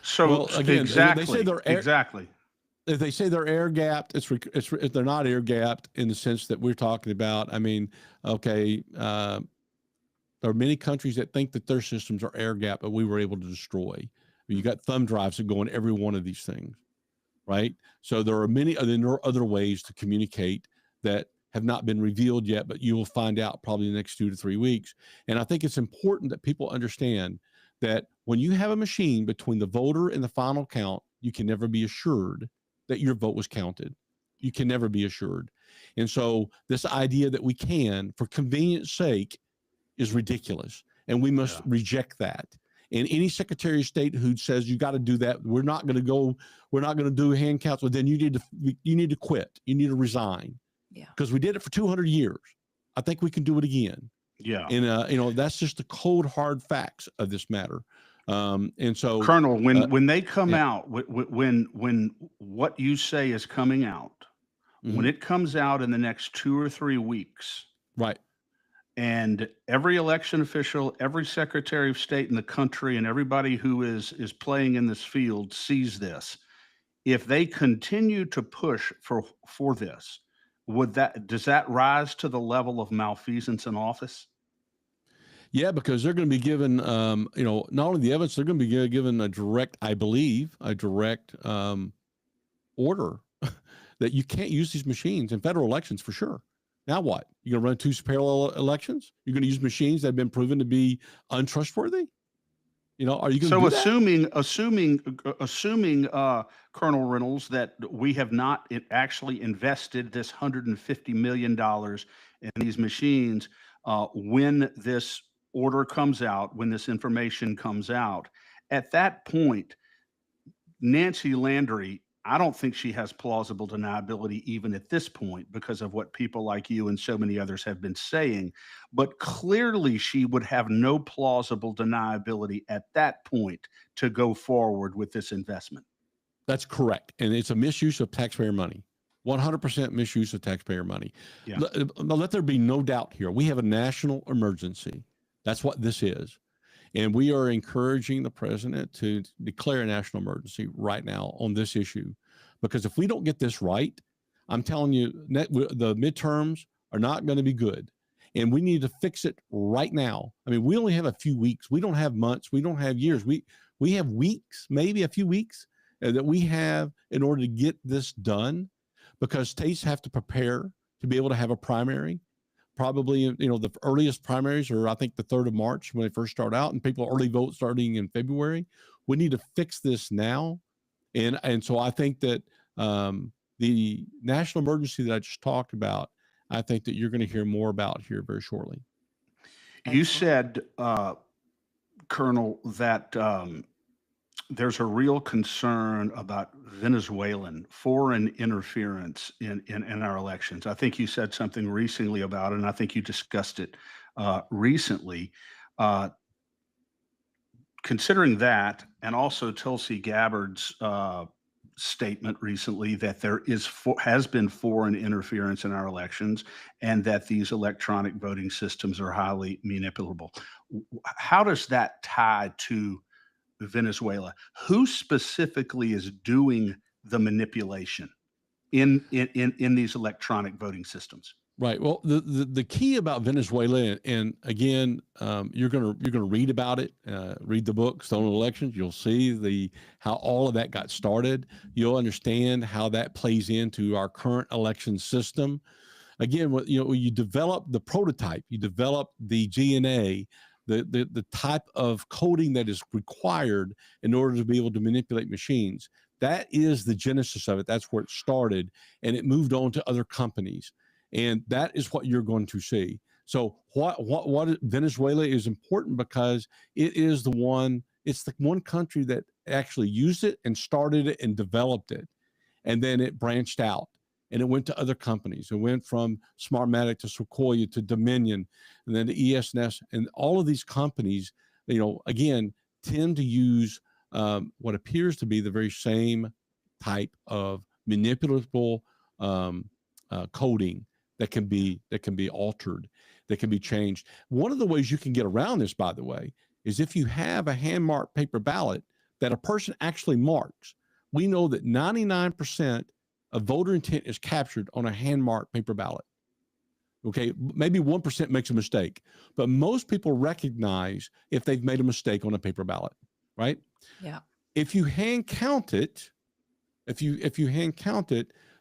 So
again,
exactly,
they say
exactly.
If they say they're air gapped, they're not air gapped in the sense that we're talking about. I mean, okay, there are many countries that think that their systems are air gapped, but we were able to destroy. You got thumb drives that go in every one of these things, right? So there are other ways to communicate that have not been revealed yet, but you will find out probably in the next 2 to 3 weeks. And I think it's important that people understand that when you have a machine between the voter and the final count, you can never be assured that your vote was counted. You can never be assured. And so this idea that we can, for convenience sake, is ridiculous. and we must
Yeah.
reject that. And any Secretary of State who says you got to do that, we're not going to do hand counts. Well, then you need to quit. You need to resign.
Yeah.
Because we did it for 200 years. I think we can do it again.
Yeah.
And that's just the cold hard facts of this matter. And so,
Colonel, when they come
yeah.
out, when what you say is coming out, when
Mhm.
it comes out in the next 2 or 3 weeks,
right.
and every election official, every Secretary of State in the country, and everybody who is playing in this field sees this, if they continue to push for this, does that rise to the level of malfeasance in office?
Yeah, because they're going to be given, not only the evidence, they're going to be given a direct order that you can't use these machines in federal elections for sure. Now what? You're going to run 2 parallel elections? You're going to use machines that have been proven to be untrustworthy? Are you going to do that?
Assuming Colonel Reynolds, that we have not actually invested this $150 million in these machines, when this order comes out, when this information comes out, at that point, Nancy Landry, I don't think she has plausible deniability even at this point because of what people like you and so many others have been saying. But clearly, she would have no plausible deniability at that point to go forward with this investment.
That's correct. And it's a misuse of taxpayer money. 100% misuse of taxpayer money.
Yeah.
Let there be no doubt here. We have a national emergency. That's what this is. And we are encouraging the president to declare a national emergency right now on this issue. Because if we don't get this right, I'm telling you, the midterms are not going to be good. And we need to fix it right now. I mean, we only have a few weeks. We don't have months. We don't have years. We have weeks, maybe a few weeks that we have in order to get this done, because states have to prepare to be able to have a primary. Probably, the earliest primaries are, I think, the 3rd of March when they first start out, and people early vote starting in February. We need to fix this now. And so I think that the national emergency that I just talked about, I think that you're going to hear more about here very shortly.
You
Excellent.
said, Colonel, that there's a real concern about Venezuelan foreign interference in our elections. I think you said something recently about it, and I think you discussed it recently. Considering that, and also Tulsi Gabbard's statement recently that there has been foreign interference in our elections, and that these electronic voting systems are highly manipulable. How does that tie to Venezuela? Who specifically is doing the manipulation in these electronic voting systems?
Right. Well, the key about Venezuela, and again, you're gonna read about it, read the book Stolen Elections. You'll see how all of that got started. You'll understand how that plays into our current election system. Again, when you develop the prototype, you develop the GNA, the type of coding that is required in order to be able to manipulate machines. That is the genesis of it. That's where it started, and it moved on to other companies. And that is what you're going to see. So what Venezuela is important because it's the one country that actually used it and started it and developed it. And then it branched out and it went to other companies. It went from Smartmatic to Sequoia to Dominion and then to ES&S. And all of these companies, again, tend to use what appears to be the very same type of manipulable coding that can be altered, that can be changed. One of the ways you can get around this, by the way, is if you have a hand-marked paper ballot that a person actually marks. We know that 99% of voter intent is captured on a hand-marked paper ballot. Okay, maybe 1% makes a mistake, but most people recognize if they've made a mistake on a paper ballot, right?
Yeah.
If you hand count it,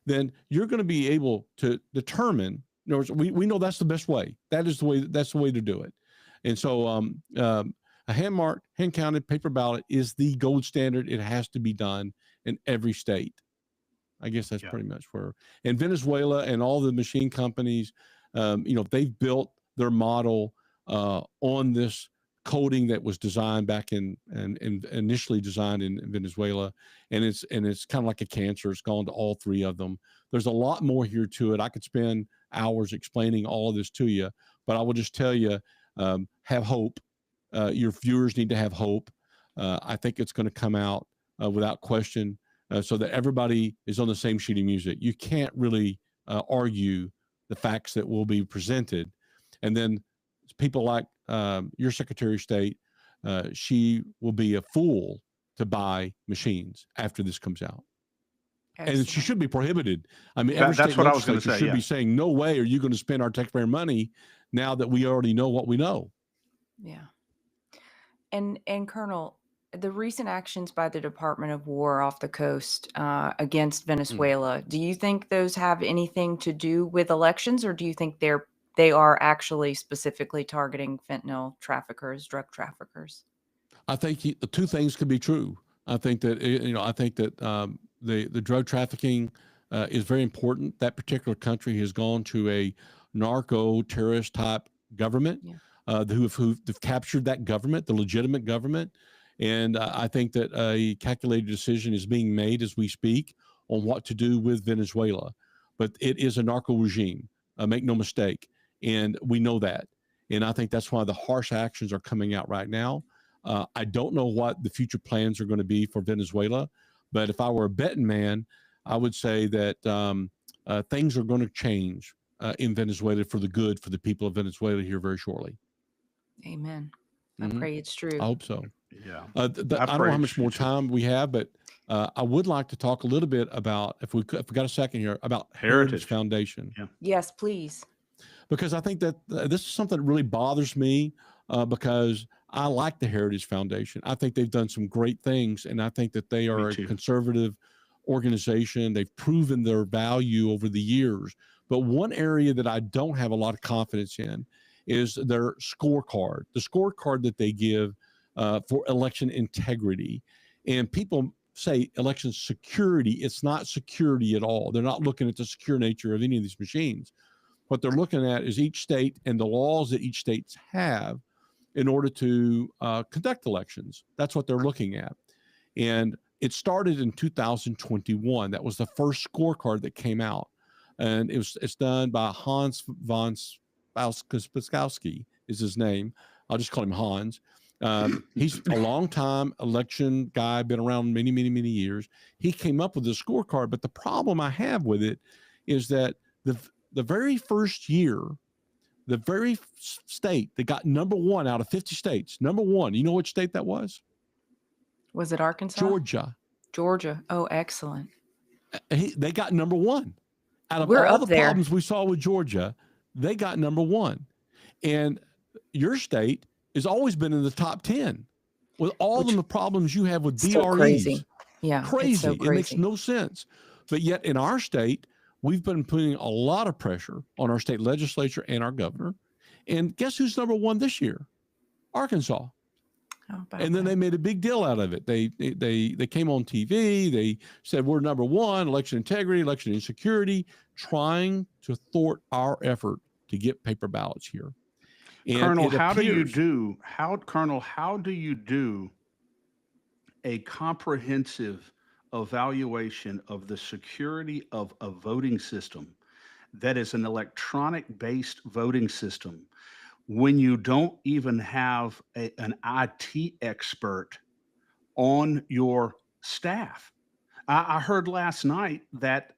then you're going to be able to determine. In other words, we know that's the best way. That's the way to do it. And so a hand-marked, hand-counted paper ballot is the gold standard. It has to be done in every state. I guess that's pretty much where. And Venezuela and all the machine companies, they've built their model on this coating that was designed back in and initially designed in Venezuela, and it's kind of like a cancer. It's gone to all three of them. There's a lot more here to it. I could spend hours explaining all of this to you, but I will just tell you, have hope. Your viewers need to have hope. I think it's going to come out without question, so that everybody is on the same sheet of music. You can't really argue the facts that will be presented, and then people like your Secretary of State, she will be a fool to buy machines after this comes out. And she
Excellent.
should be prohibited. I mean, every
That's
state
what I was gonna
legislature
say,
should be saying, no way are you going to spend our taxpayer money now that we already know what we know.
Yeah. And Colonel, the recent actions by the Department of War off the coast against Venezuela, do you think those have anything to do with elections, or do you think they are actually specifically targeting fentanyl traffickers, drug traffickers?
I think the two things could be true. I think that the drug trafficking is very important. That particular country has gone to a narco terrorist type government, who've captured that government, the legitimate government. And I think that a calculated decision is being made as we speak on what to do with Venezuela. But it is a narco regime, make no mistake. And we know that. And I think that's why the harsh actions are coming out right now. I don't know what the future plans are going to be for Venezuela, but if I were a betting man, I would say that things are going to change in Venezuela for the good for the people of Venezuela here very shortly.
Amen. I
Mhm.
pray it's true.
I hope so.
Yeah.
I don't know how much more time we have, but I would like to talk a little bit about, if we got a second here, about Heritage Foundation.
Yeah.
Yes, please.
Because I think that this is something that really bothers me, because I like the Heritage Foundation. I think they've done some great things, and I think that they are a conservative organization. They've proven their value over the years. But one area that I don't have a lot of confidence in is their scorecard, the scorecard that they give for election integrity. And people say election security. It's not security at all. They're not looking at the secure nature of any of these machines. What they're looking at is each state and the laws that each state have in order to conduct elections. That's what they're looking at. And it started in 2021. That was the first scorecard that came out. And it's done by Hans von Spassky is his name. I'll just call him Hans. He's a long-time election guy, been around many, many, many years. He came up with this scorecard, but the problem I have with it is that the very first year, the very state that got number one out of 50 states, number one, you know which state that was?
Was it Arkansas?
Georgia.
Georgia. Oh, excellent.
They got number one. Out of
We're
all
up
the
there.
problems we saw with Georgia, they got number one. And your state has always been in the top 10 with all of the problems you have with DREs.
So crazy. Yeah.
Crazy.
It's so
It makes
crazy.
no sense. But yet in our state, we've been putting a lot of pressure on our state legislature and our governor. And guess who's number one this year? Arkansas.
How about
And then
that?
they made a big deal out of it. They came on TV. They said, we're number one, election integrity, election insecurity, trying to thwart our effort to get paper ballots here. And
Colonel, how do you
appears-
do a comprehensive evaluation of the security of a voting system that is an electronic-based voting system when you don't even have an IT expert on your staff? I heard last night that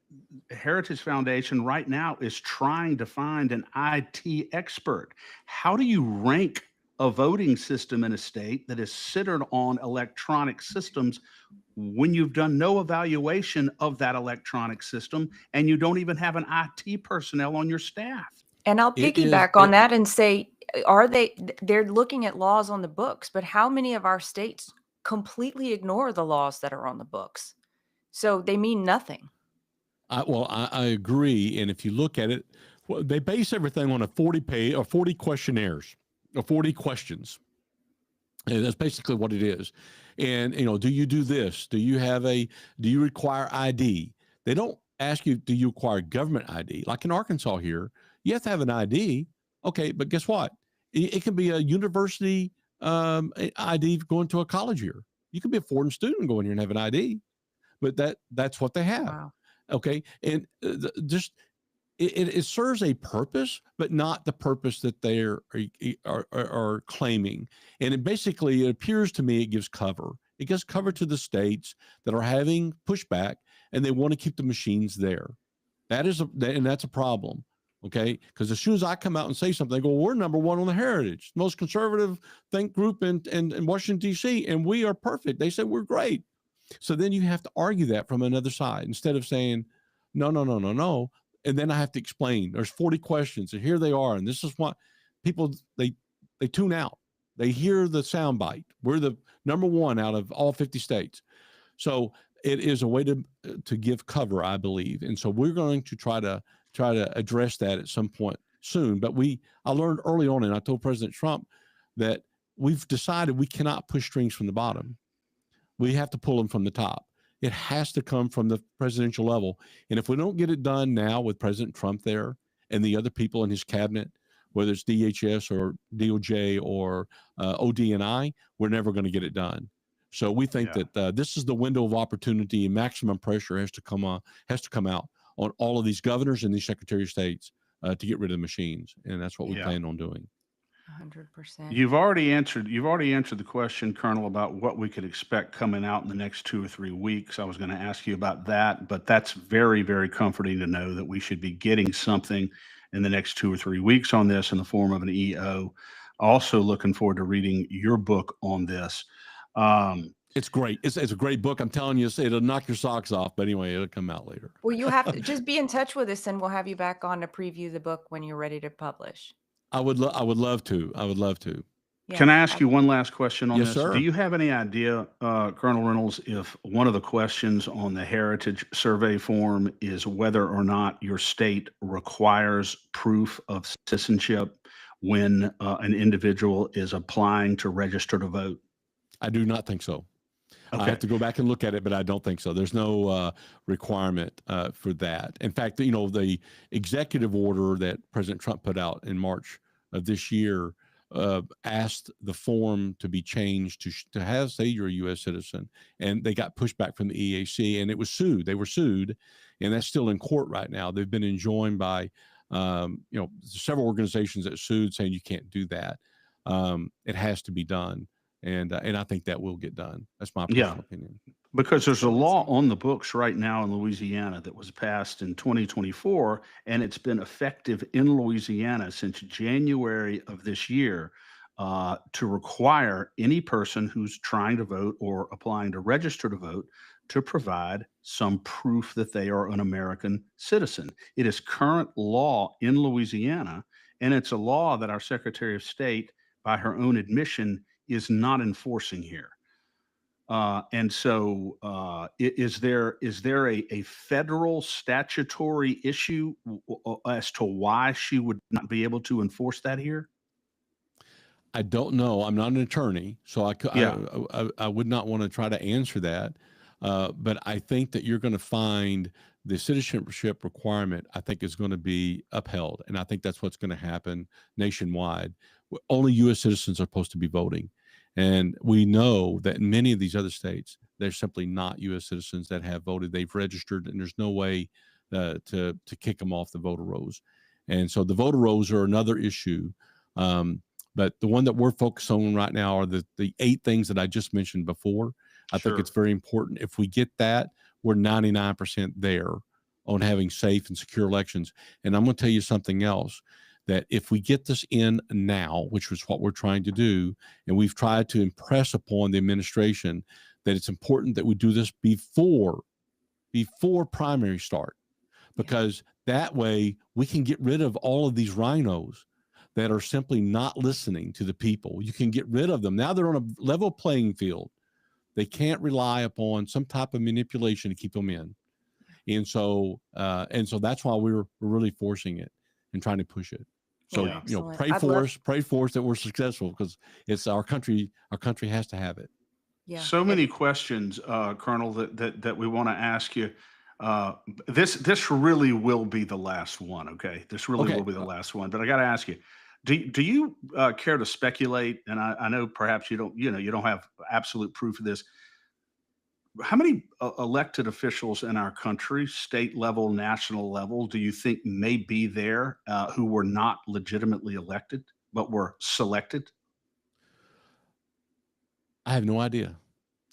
Heritage Foundation right now is trying to find an IT expert. How do you rank a voting system in a state that is centered on electronic systems when you've done no evaluation of that electronic system and you don't even have an IT personnel on your staff?
And I'll
It is-
piggyback on that and say, they're looking at laws on the books, but how many of our states completely ignore the laws that are on the books? So they mean nothing.
I agree. And if you look at it, well, they base everything on a 40-page or 40 questionnaires or 40 questions. And that's basically what it is. And, do you do this? Do you require ID? They don't ask you, do you require government ID? Like in Arkansas here, you have to have an ID. Okay, but guess what? It can be a university ID going to a college year. You could be a foreign student going here and have an ID, but that's what they have.
Wow.
Okay, and just it serves a purpose, but not the purpose that they are claiming. And it appears to me it gives cover. It gives cover to the states that are having pushback, and they want to keep the machines there. And that's a problem. Okay, because as soon as I come out and say something, they go, "We're number one on the Heritage, most conservative think group in Washington D.C., and we are perfect." They said we're great. So then you have to argue that from another side instead of saying, "No, no, no, no, no." And then I have to explain. There's 40 questions, and here they are, and this is what people they tune out. They hear the soundbite. We're the number one out of all 50 states. So it is a way to give cover, I believe, and so we're going to try to address that at some point soon. But I learned early on, and I told President Trump that we've decided we cannot push strings from the bottom. We have to pull them from the top. It has to come from the presidential level. And if we don't get it done now with President Trump there and the other people in his cabinet, whether it's DHS or DOJ or ODNI, we're never going to get it done. So we think that this is the window of opportunity, and maximum pressure has to come out on all of these governors and these secretary of states to get rid of the machines. And that's what we plan on doing.
100%.
You've already answered the question, Colonel, about what we could expect coming out in the next 2 or 3 weeks. I was going to ask you about that, but that's very, very comforting to know that we should be getting something in the next 2 or 3 weeks on this in the form of an EO. Also looking forward to reading your book on this.
It's great. It's a great book. I'm telling you, it'll knock your socks off. But anyway, it'll come out later.
Well, you have to just be in touch with us, and we'll have you back on to preview the book when you're ready to publish.
I would love to. I would love to.
Yeah,
Can I ask you one last question on
Yes,
this?
sir.
Do you have any idea, Colonel Reynolds, if one of the questions on the Heritage Survey form is whether or not your state requires proof of citizenship when an individual is applying to register to vote?
I do not think so.
Okay.
I have to go back and look at it, but I don't think so. There's no requirement for that. In fact, the executive order that President Trump put out in March of this year asked the form to be changed to say you're a U.S. citizen, and they got pushback from the EAC, and it was sued. They were sued, and that's still in court right now. They've been enjoined by several organizations that sued, saying you can't do that. It has to be done. And I think that will get done. That's my personal opinion.
Because there's a law on the books right now in Louisiana that was passed in 2024, and it's been effective in Louisiana since January of this year to require any person who's trying to vote or applying to register to vote to provide some proof that they are an American citizen. It is current law in Louisiana, and it's a law that our Secretary of State, by her own admission, is not enforcing here. And so is there a federal statutory issue as to why she would not be able to enforce that here?
I don't know. I'm not an attorney, so I would not want to try to answer that. But I think that you're going to find the citizenship requirement, I think, is going to be upheld. And I think that's what's going to happen nationwide. Only U.S. citizens are supposed to be voting. And we know that in many of these other states, they're simply not U.S. citizens that have voted. They've registered, and there's no way to kick them off the voter rolls. And so the voter rolls are another issue. But the one that we're focused on right now are the 8 things that I just mentioned before. I think it's very important. If we get that, we're 99% there on having safe and secure elections. And I'm going to tell you something else, that if we get this in now, which is what we're trying to do, and we've tried to impress upon the administration that it's important that we do this before primary start, because that way we can get rid of all of these rhinos that are simply not listening to the people. You can get rid of them. Now they're on a level playing field. They can't rely upon some type of manipulation to keep them in. And so that's why we're really forcing it and trying to push it. So, pray for us that we're successful, because it's our country has to have it.
Yeah.
So many questions, Colonel, that we want to ask you. This really will be the last one. Okay. This really will be the last one, but I got to ask you, Do you care to speculate? And I know perhaps you don't have absolute proof of this. How many elected officials in our country, state level, national level, do you think may be there who were not legitimately elected but were selected?
I have no idea.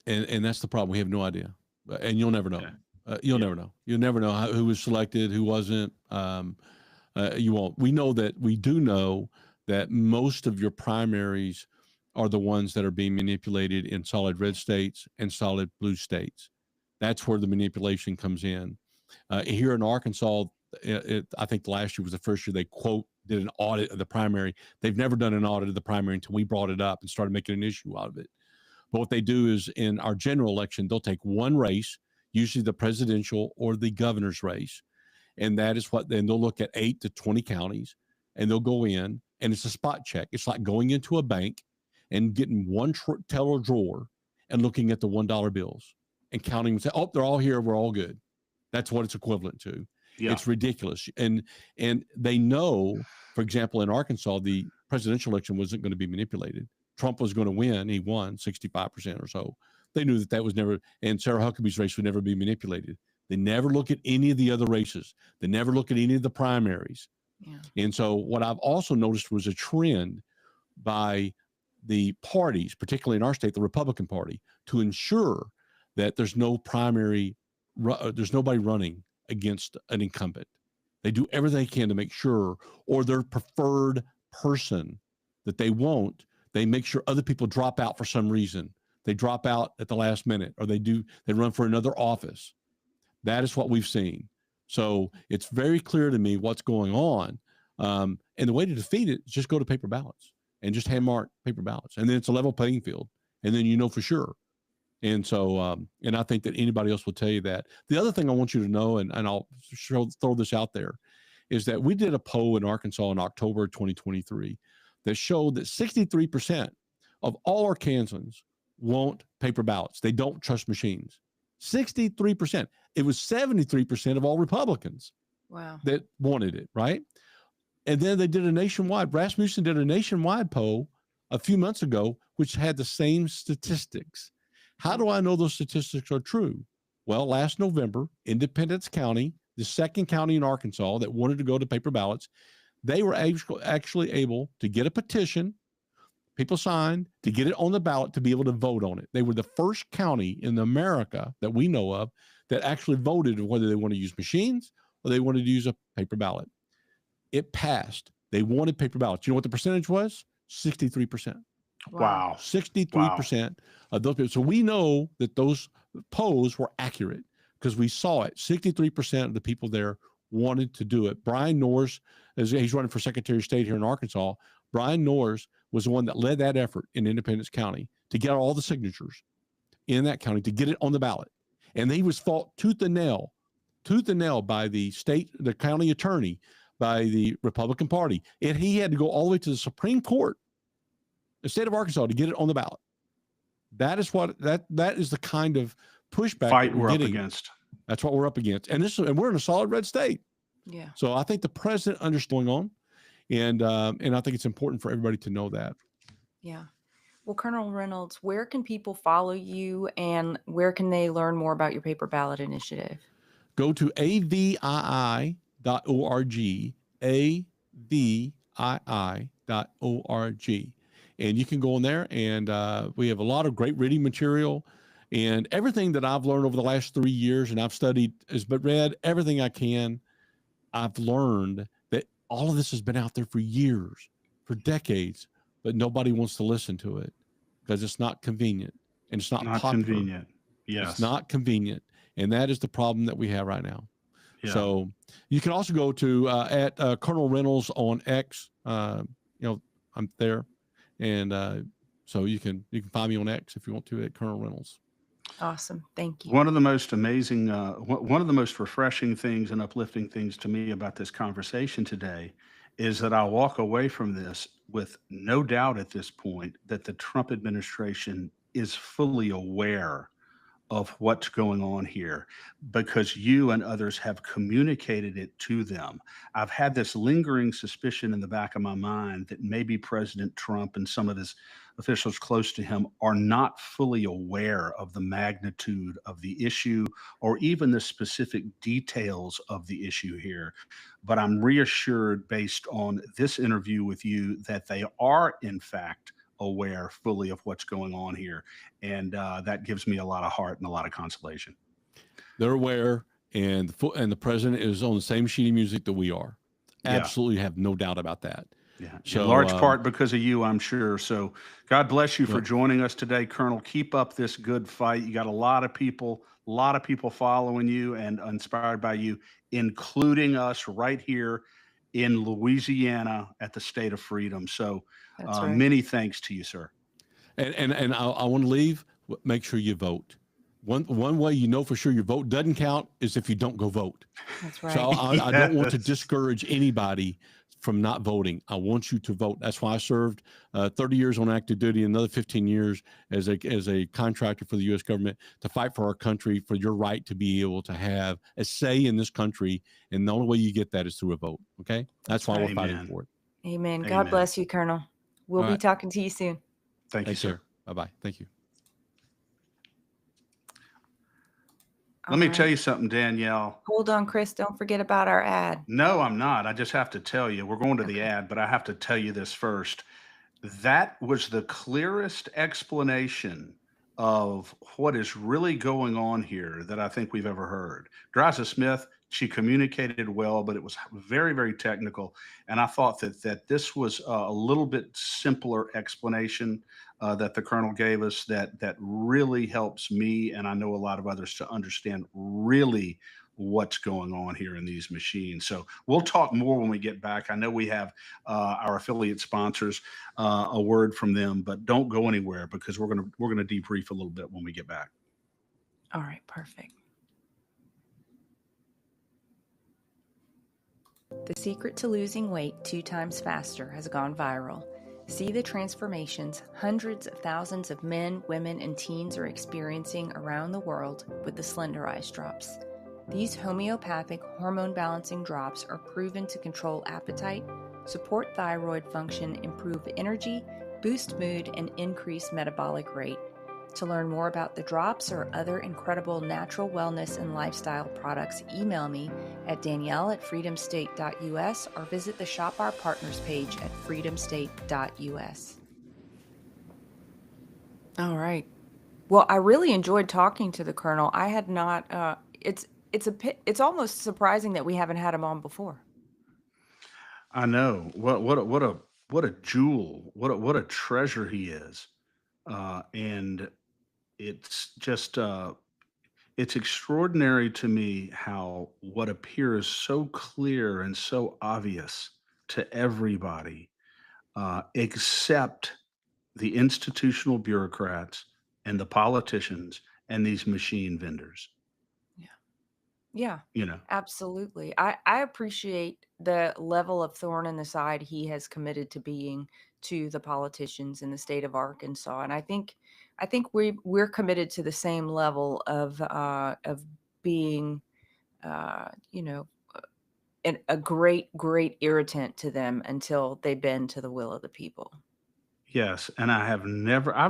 And that's the problem. We have no idea. And you'll never know.
Okay.
You'll
Yeah.
never know. You'll never know who was selected, who wasn't. You won't. We do know that most of your primaries are the ones that are being manipulated in solid red states and solid blue states. That's where the manipulation comes in. Here in Arkansas, I think last year was the first year they did an audit of the primary. They've never done an audit of the primary until we brought it up and started making an issue out of it. But what they do is in our general election, they'll take one race, usually the presidential or the governor's race. And that is then they'll look at 8 to 20 counties and they'll go in and it's a spot check. It's like going into a bank and getting one teller drawer and looking at the $1 bills and counting and say, oh, they're all here. We're all good. That's what it's equivalent to.
Yeah.
It's ridiculous. And they know, for example, in Arkansas, the presidential election wasn't going to be manipulated. Trump was going to win. He won 65% or so. They knew that was never, and Sarah Huckabee's race would never be manipulated. They never look at any of the other races. They never look at any of the primaries.
Yeah.
And so what I've also noticed was a trend by the parties, particularly in our state, the Republican Party, to ensure that there's no there's nobody running against an incumbent. They do everything they can to make sure, or their preferred person that they want, they make sure other people drop out for some reason. They drop out at the last minute, or they run for another office. That is what we've seen. So it's very clear to me what's going on. And the way to defeat it is just go to paper ballots and just hand mark paper ballots. And then it's a level playing field. And then you know for sure. And so, and I think that anybody else will tell you that. The other thing I want you to know, and I'll throw this out there, is that we did a poll in Arkansas in October 2023 that showed that 63% of all Arkansans want paper ballots. They don't trust machines. 63%. It was 73% of all Republicans
Wow.
that wanted it, right? And then they did a nationwide, Rasmussen did a nationwide poll a few months ago, which had the same statistics. How do I know those statistics are true? Well, last November, Independence County, the second county in Arkansas that wanted to go to paper ballots, they were actually able to get a petition, people signed, to get it on the ballot to be able to vote on it. They were the first county in America that we know of that actually voted whether they want to use machines or they wanted to use a paper ballot. It passed. They wanted paper ballots. You know what the percentage was? 63%.
Wow.
63% of those people. So we know that those polls were accurate because we saw it. 63% of the people there wanted to do it. Brian Norris, he's running for Secretary of State here in Arkansas. Brian Norris was the one that led that effort in Independence County to get all the signatures in that county to get it on the ballot. And he was fought tooth and nail by the county attorney, by the Republican Party. And he had to go all the way to the Supreme Court, the state of Arkansas, to get it on the ballot. That is that is the kind of pushback
Fight
that
we're up
getting.
against.
That's what we're up against. And we're in a solid red state.
Yeah.
So I think the president understands what's going on. And I think it's important for everybody to know that.
Yeah. Well, Colonel Reynolds, where can people follow you and where can they learn more about your paper ballot initiative?
Go to avii.org, avii.org. And you can go in there and we have a lot of great reading material and everything that I've learned over the last 3 years. And I've studied, read everything I can. I've learned that all of this has been out there for years, for decades, but nobody wants to listen to it because it's not convenient and it's not popular.
Convenient. Yes.
It's not convenient. And that is the problem that we have right now.
Yeah.
So you can also go to at Colonel Reynolds on X. I'm there. And so you can find me on X if you want to at Colonel Reynolds.
Awesome. Thank you.
One of the most amazing, one of the most refreshing things and uplifting things to me about this conversation today is that I walk away from this with no doubt at this point that the Trump administration is fully aware of what's going on here because you and others have communicated it to them. I've had this lingering suspicion in the back of my mind that maybe President Trump and some of his officials close to him are not fully aware of the magnitude of the issue or even the specific details of the issue here. But I'm reassured based on this interview with you that they are, in fact, aware fully of what's going on here. And that gives me a lot of heart and a lot of consolation.
They're aware, and the president is on the same sheet of music that we are.
Yeah.
Absolutely, have no doubt about that.
Yeah,
So,
in large part because of you, I'm sure. So God bless you for
Well-
joining us today, Colonel. Keep up this good fight. You got a lot of people following you and inspired by you, including us right here in Louisiana at the State of Freedom. So
That's right.
many thanks to you, sir.
And I want to leave. Make sure you vote. One way you know for sure your vote doesn't count is if you don't go vote.
That's right.
So I don't want to
Yes.
discourage anybody from not voting. I want you to vote. That's why I served 30 years on active duty, another 15 years as a contractor for the U.S. government to fight for our country, for your right to be able to have a say in this country. And the only way you get that is through a vote. Okay, that's why we're fighting
Amen.
for it.
Amen. God
Amen.
bless you, Colonel. We'll
All
be
right.
talking to you soon.
Thank you,
Thanks,
sir.
sir. Bye bye. Thank you.
Let me
All
tell
right.
you something, Danielle.
Hold on, Chris. Don't forget about our ad.
No, I'm not. I just have to tell you, we're going to the
Okay.
ad, but I have to tell you this first. That was the clearest explanation of what is really going on here that I think we've ever heard. Dryza Smith, she communicated well, but it was very, very technical. And I thought that this was a little bit simpler explanation that the Colonel gave us that really helps me, and I know a lot of others, to understand really what's going on here in these machines. So we'll talk more when we get back. I know we have our affiliate sponsors, a word from them, but don't go anywhere because we're gonna debrief a little bit when we get back.
All right. Perfect. The secret to losing weight 2 times faster has gone viral. See the transformations hundreds of thousands of men, women, and teens are experiencing around the world with the Slender Eyes drops. These homeopathic hormone balancing drops are proven to control appetite, support thyroid function, improve energy, boost mood, and increase metabolic rate. To learn more about the drops or other incredible natural wellness and lifestyle products, email me at danielle@freedomstate.us or visit the Shop Our Partners page at freedomstate.us. All right. Well, I really enjoyed talking to the Colonel. I had not. It's almost surprising that we haven't had him on before.
I know what a jewel, what a treasure he is, and it's just it's extraordinary to me how what appears so clear and so obvious to everybody, except the institutional bureaucrats and the politicians and these machine vendors.
Yeah,
You know,
absolutely. I appreciate the level of thorn in the side he has committed to being to the politicians in the state of Arkansas, and I think we're committed to the same level of being, you know, a great irritant to them until they bend to the will of the people.
yes, and I've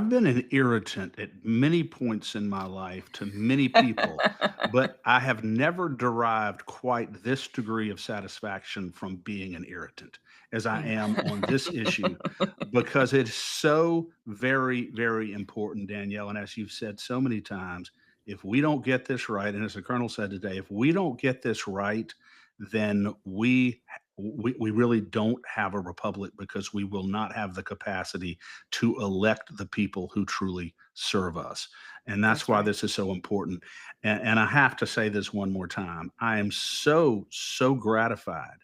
been an irritant at many points in my life to many people, but I have never derived quite this degree of satisfaction from being an irritant as I
Yeah.
am on this issue because it's so very, very important, Danielle. And as you've said so many times, if we don't get this right, and as the Colonel said today, if we don't get this right, then we really don't have a republic because we will not have the capacity to elect the people who truly serve us. And that's
That's
why
right.
this is so important. And I have to say this one more time. I am so gratified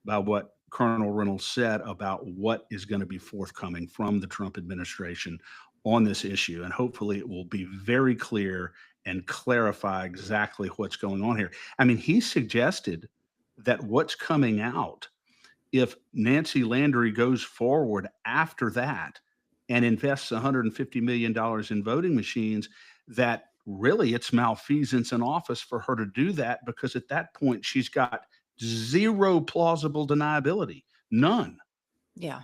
by what Colonel Reynolds said about what is going to be forthcoming from the Trump administration on this issue. And hopefully it will be very clear and clarify exactly what's going on here. I mean, he suggested that what's coming out, if Nancy Landry goes forward after that and invests $150 million in voting machines, that really it's malfeasance in office for her to do that, because at that point she's got zero plausible deniability. None.
Yeah.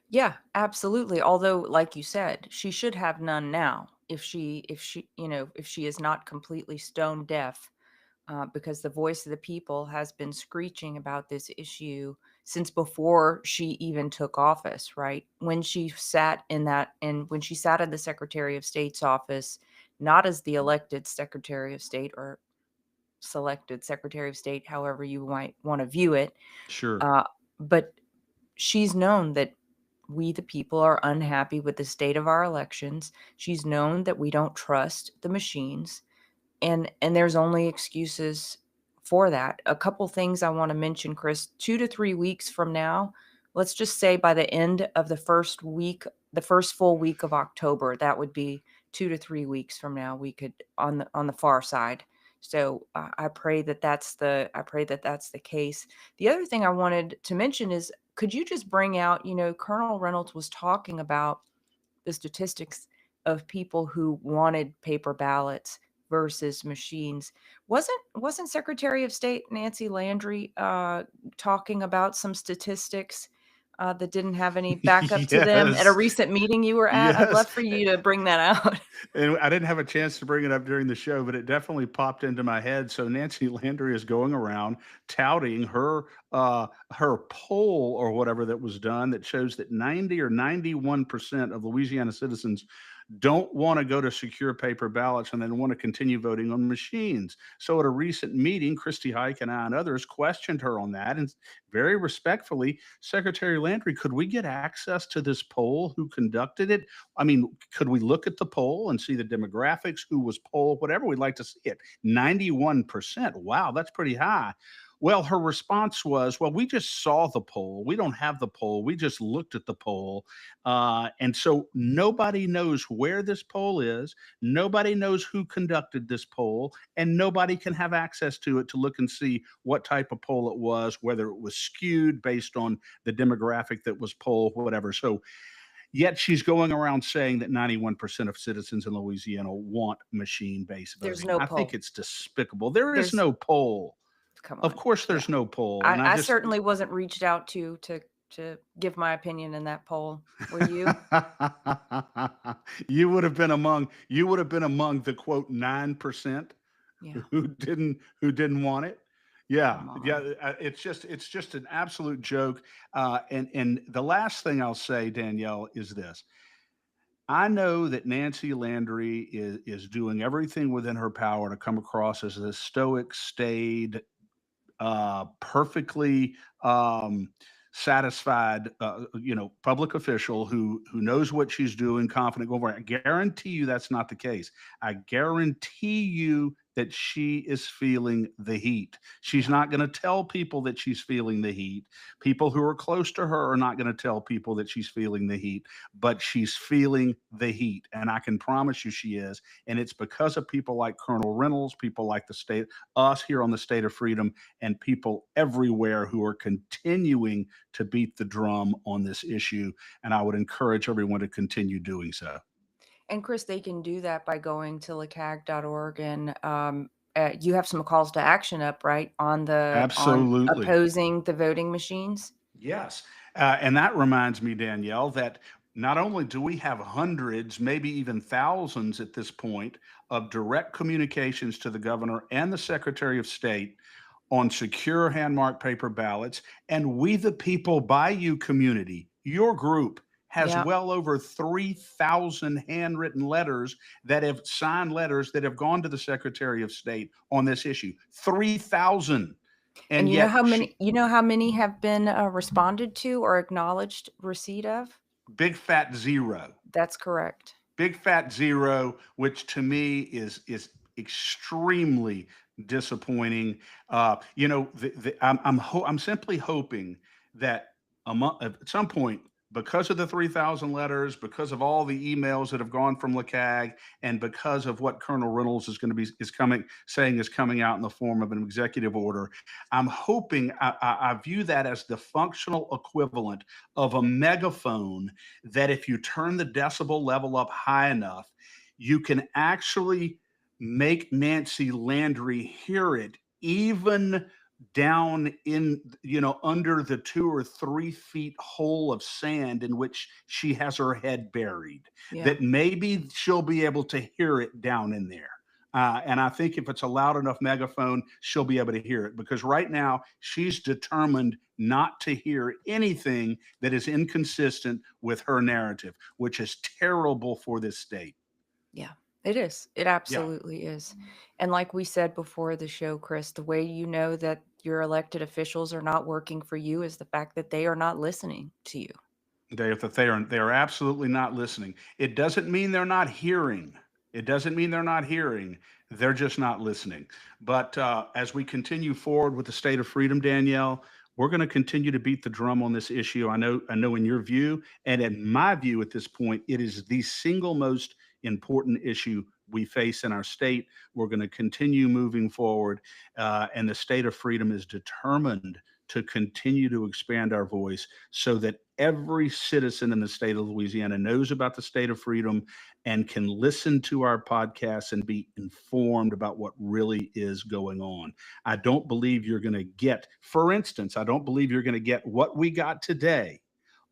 Yeah, absolutely. Although, like you said, she should have none now if she is not completely stone deaf, because the voice of the people has been screeching about this issue since before she even took office, right? When she sat in the Secretary of State's office, not as the elected Secretary of State or selected Secretary of State, however you might want to view it,
Sure.
uh, but she's known that we, the people, are unhappy with the state of our elections. She's known that we don't trust the machines, and there's only excuses for that. A couple things I want to mention, Chris. 2 to 3 weeks from now, let's just say by the end of the first week, the first full week of October, that would be 2 to 3 weeks from now. We could on the far side. So I pray that that's the case. The other thing I wanted to mention is, could you just bring out, Colonel Reynolds was talking about the statistics of people who wanted paper ballots versus machines. Wasn't Secretary of State Nancy Landry talking about some statistics that didn't have any backup to them at a
Yes.
recent meeting you were at? I'd
Yes.
love for you to bring that out.
And I didn't have a chance to bring it up during the show, but it definitely popped into my head. So Nancy Landry is going around touting her poll or whatever that was done that shows that 90 or 91% of Louisiana citizens don't want to go to secure paper ballots and then want to continue voting on machines. So at a recent meeting, Christy Hike and I and others questioned her on that, and very respectfully, Secretary Landry, could we get access to this poll? Who conducted it? I mean, could we look at the poll and see the demographics, who was polled, whatever? We'd like to see it. 91%. Wow, that's pretty high. Well, her response was, well, we just saw the poll. We don't have the poll. We just looked at the poll. And so nobody knows where this poll is. Nobody knows who conducted this poll. And nobody can have access to it to look and see what type of poll it was, whether it was skewed based on the demographic that was polled, whatever. So, yet she's going around saying that 91% of citizens in Louisiana want machine based
There's
voting.
no
I
poll.
think it's despicable. There is
There's
no poll.
Come
Of
on.
course,
Yeah.
there's no poll. And I
I
just,
certainly wasn't reached out to give my opinion in that poll. Were you?
you would have been among the quote 9%
Yeah.
who didn't want it. Yeah,
Come
yeah.
on.
It's just an absolute joke. And the last thing I'll say, Danielle, is this: I know that Nancy Landry is doing everything within her power to come across as a stoic, staid, perfectly satisfied, public official who knows what she's doing, confident going forward. I guarantee you that's not the case. I guarantee you that she is feeling the heat. She's
Yeah.
not going to tell people that she's feeling the heat. People who are close to her are not going to tell people that she's feeling the heat, but she's feeling the heat. And I can promise you she is. And it's because of people like Colonel Reynolds, people like us here on the State of Freedom, and people everywhere who are continuing to beat the drum on this issue. And I would encourage everyone to continue doing so.
And Chris, they can do that by going to lacag.org, and you have some calls to action up, right, on
Absolutely.
opposing the voting machines.
Yes. And that reminds me, Danielle, that not only do we have hundreds, maybe even thousands at this point, of direct communications to the governor and the Secretary of State on secure hand marked paper ballots, and we, the people, by you community, your group, has
Yeah.
well over 3,000 handwritten letters that have signed letters that have gone to the Secretary of State on this issue. 3,000.
And
And yet she,
you know how many have been responded to or acknowledged receipt of?
big fat zero.
That's correct.
Big fat zero, which to me is extremely disappointing. I'm simply hoping that at some point, because of the 3,000 letters, because of all the emails that have gone from LaCag, and because of what Colonel Reynolds is coming out in the form of an executive order, I'm hoping I view that as the functional equivalent of a megaphone, that if you turn the decibel level up high enough, you can actually make Nancy Landry hear it, even down in, under the 2 or 3 feet hole of sand in which she has her head buried,
Yeah.
that maybe she'll be able to hear it down in there. And I think if it's a loud enough megaphone, she'll be able to hear it, because right now she's determined not to hear anything that is inconsistent with her narrative, which is terrible for this state.
Yeah, it is. It absolutely is. And like we said before the show, Chris, the way you know that your elected officials are not working for you is the fact that they are not listening to you.
They are absolutely not listening. It doesn't mean they're not hearing. It doesn't mean they're not hearing. They're just not listening. But as we continue forward with the state of freedom, Danielle, we're going to continue to beat the drum on this issue. I know in your view, and in my view at this point, it is the single most important issue we face in our state. We're going to continue moving forward, and the state of freedom is determined to continue to expand our voice so that every citizen in the state of Louisiana knows about the state of freedom and can listen to our podcasts and be informed about what really is going on. I don't believe you're going to get, for instance, I don't believe you're going to get what we got today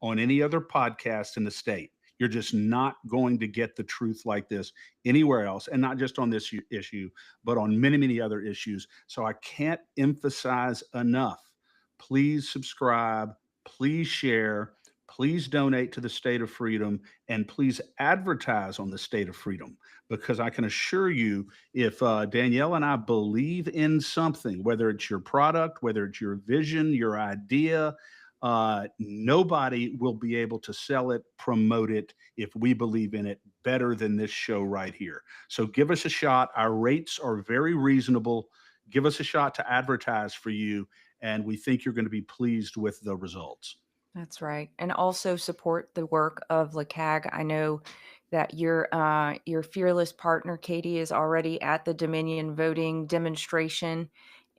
on any other podcast in the state. You're just not going to get the truth like this anywhere else, and not just on this issue, but on many, many other issues. So I can't emphasize enough. Please subscribe, please share, please donate to the State of Freedom, and please advertise on the State of Freedom, because I can assure you, if Danielle and I believe in something, whether it's your product, whether it's your vision, your idea, nobody will be able to sell it, promote it, if we believe in it better than this show right here. So give us a shot. Our rates are very reasonable. Give us a shot to advertise for you, and we think you're going to be pleased with the results.
That's right. And also support the work of LeCag. I know that your fearless partner, Katie, is already at the Dominion voting demonstration.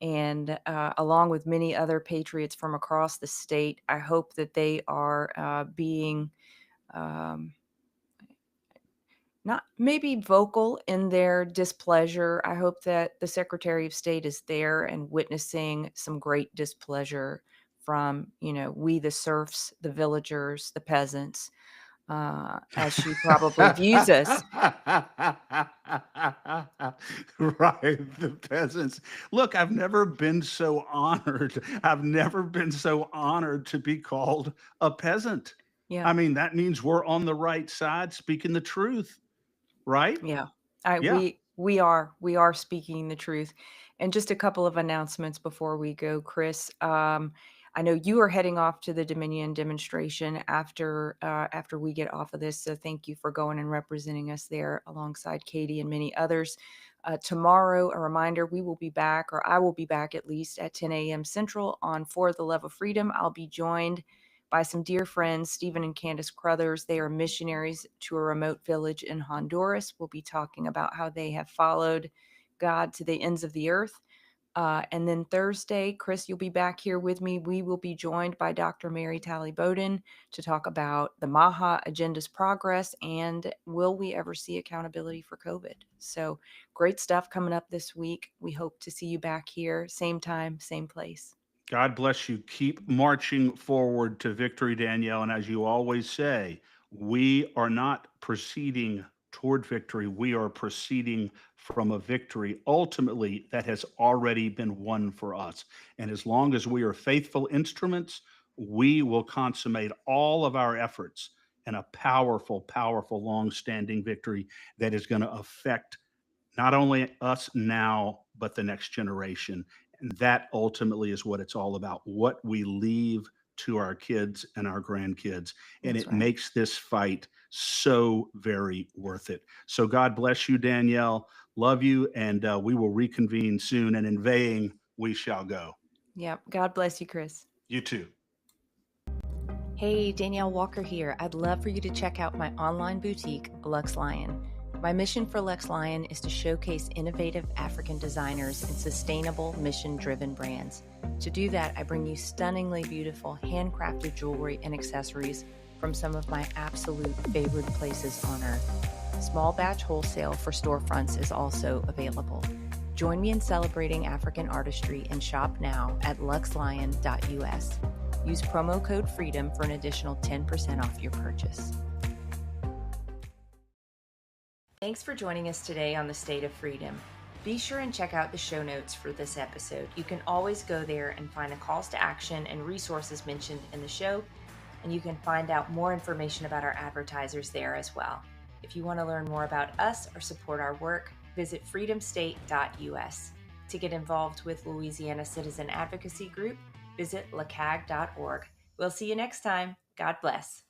And along with many other patriots from across the state, I hope that they are being not maybe vocal in their displeasure. I hope that the Secretary of State is there and witnessing some great displeasure from, we the serfs, the villagers, the peasants, as she probably views us.
Right, the peasants. Look, I've never been so honored. I've never been so honored to be called a peasant.
Yeah.
I mean, that means we're on the right side, speaking the truth, right?
Yeah.
Yeah.
We are speaking the truth. And just a couple of announcements before we go, Chris. I know you are heading off to the Dominion demonstration after we get off of this. So thank you for going and representing us there alongside Katie and many others. Tomorrow, a reminder, we will be back, or I will be back at least at 10 a.m. Central on For the Love of Freedom. I'll be joined by some dear friends, Stephen and Candace Crothers. They are missionaries to a remote village in Honduras. We'll be talking about how they have followed God to the ends of the earth. And then Thursday, Chris, you'll be back here with me. We will be joined by Dr. Mary Talley Bowden to talk about the MAHA agenda's progress and will we ever see accountability for COVID? So great stuff coming up this week. We hope to see you back here, same time, same place.
God bless you. Keep marching forward to victory, Danielle. And as you always say, we are not proceeding toward victory. We are proceeding from a victory ultimately that has already been won for us. And as long as we are faithful instruments, we will consummate all of our efforts in a powerful, powerful, long-standing victory that is going to affect not only us now, but the next generation. And that ultimately is what it's all about, what we leave to our kids and our grandkids. And
That's
it
right.
makes this fight so very worth it. So God bless you, Danielle. Love you. And we will reconvene soon. And inveighing, we shall go.
Yep. God bless you, Chris.
You too.
Hey, Danielle Walker here. I'd love for you to check out my online boutique, Lux Lion. My mission for Lux Lion is to showcase innovative African designers and sustainable mission-driven brands. To do that, I bring you stunningly beautiful handcrafted jewelry and accessories from some of my absolute favorite places on earth. Small batch wholesale for storefronts is also available. Join me in celebrating African artistry and shop now at luxlion.us. Use promo code FREEDOM for an additional 10% off your purchase. Thanks for joining us today on the State of Freedom. Be sure and check out the show notes for this episode. You can always go there and find the calls to action and resources mentioned in the show, and you can find out more information about our advertisers there as well. If you want to learn more about us or support our work, visit freedomstate.us. To get involved with Louisiana Citizen Advocacy Group, visit lacag.org. We'll see you next time. God bless.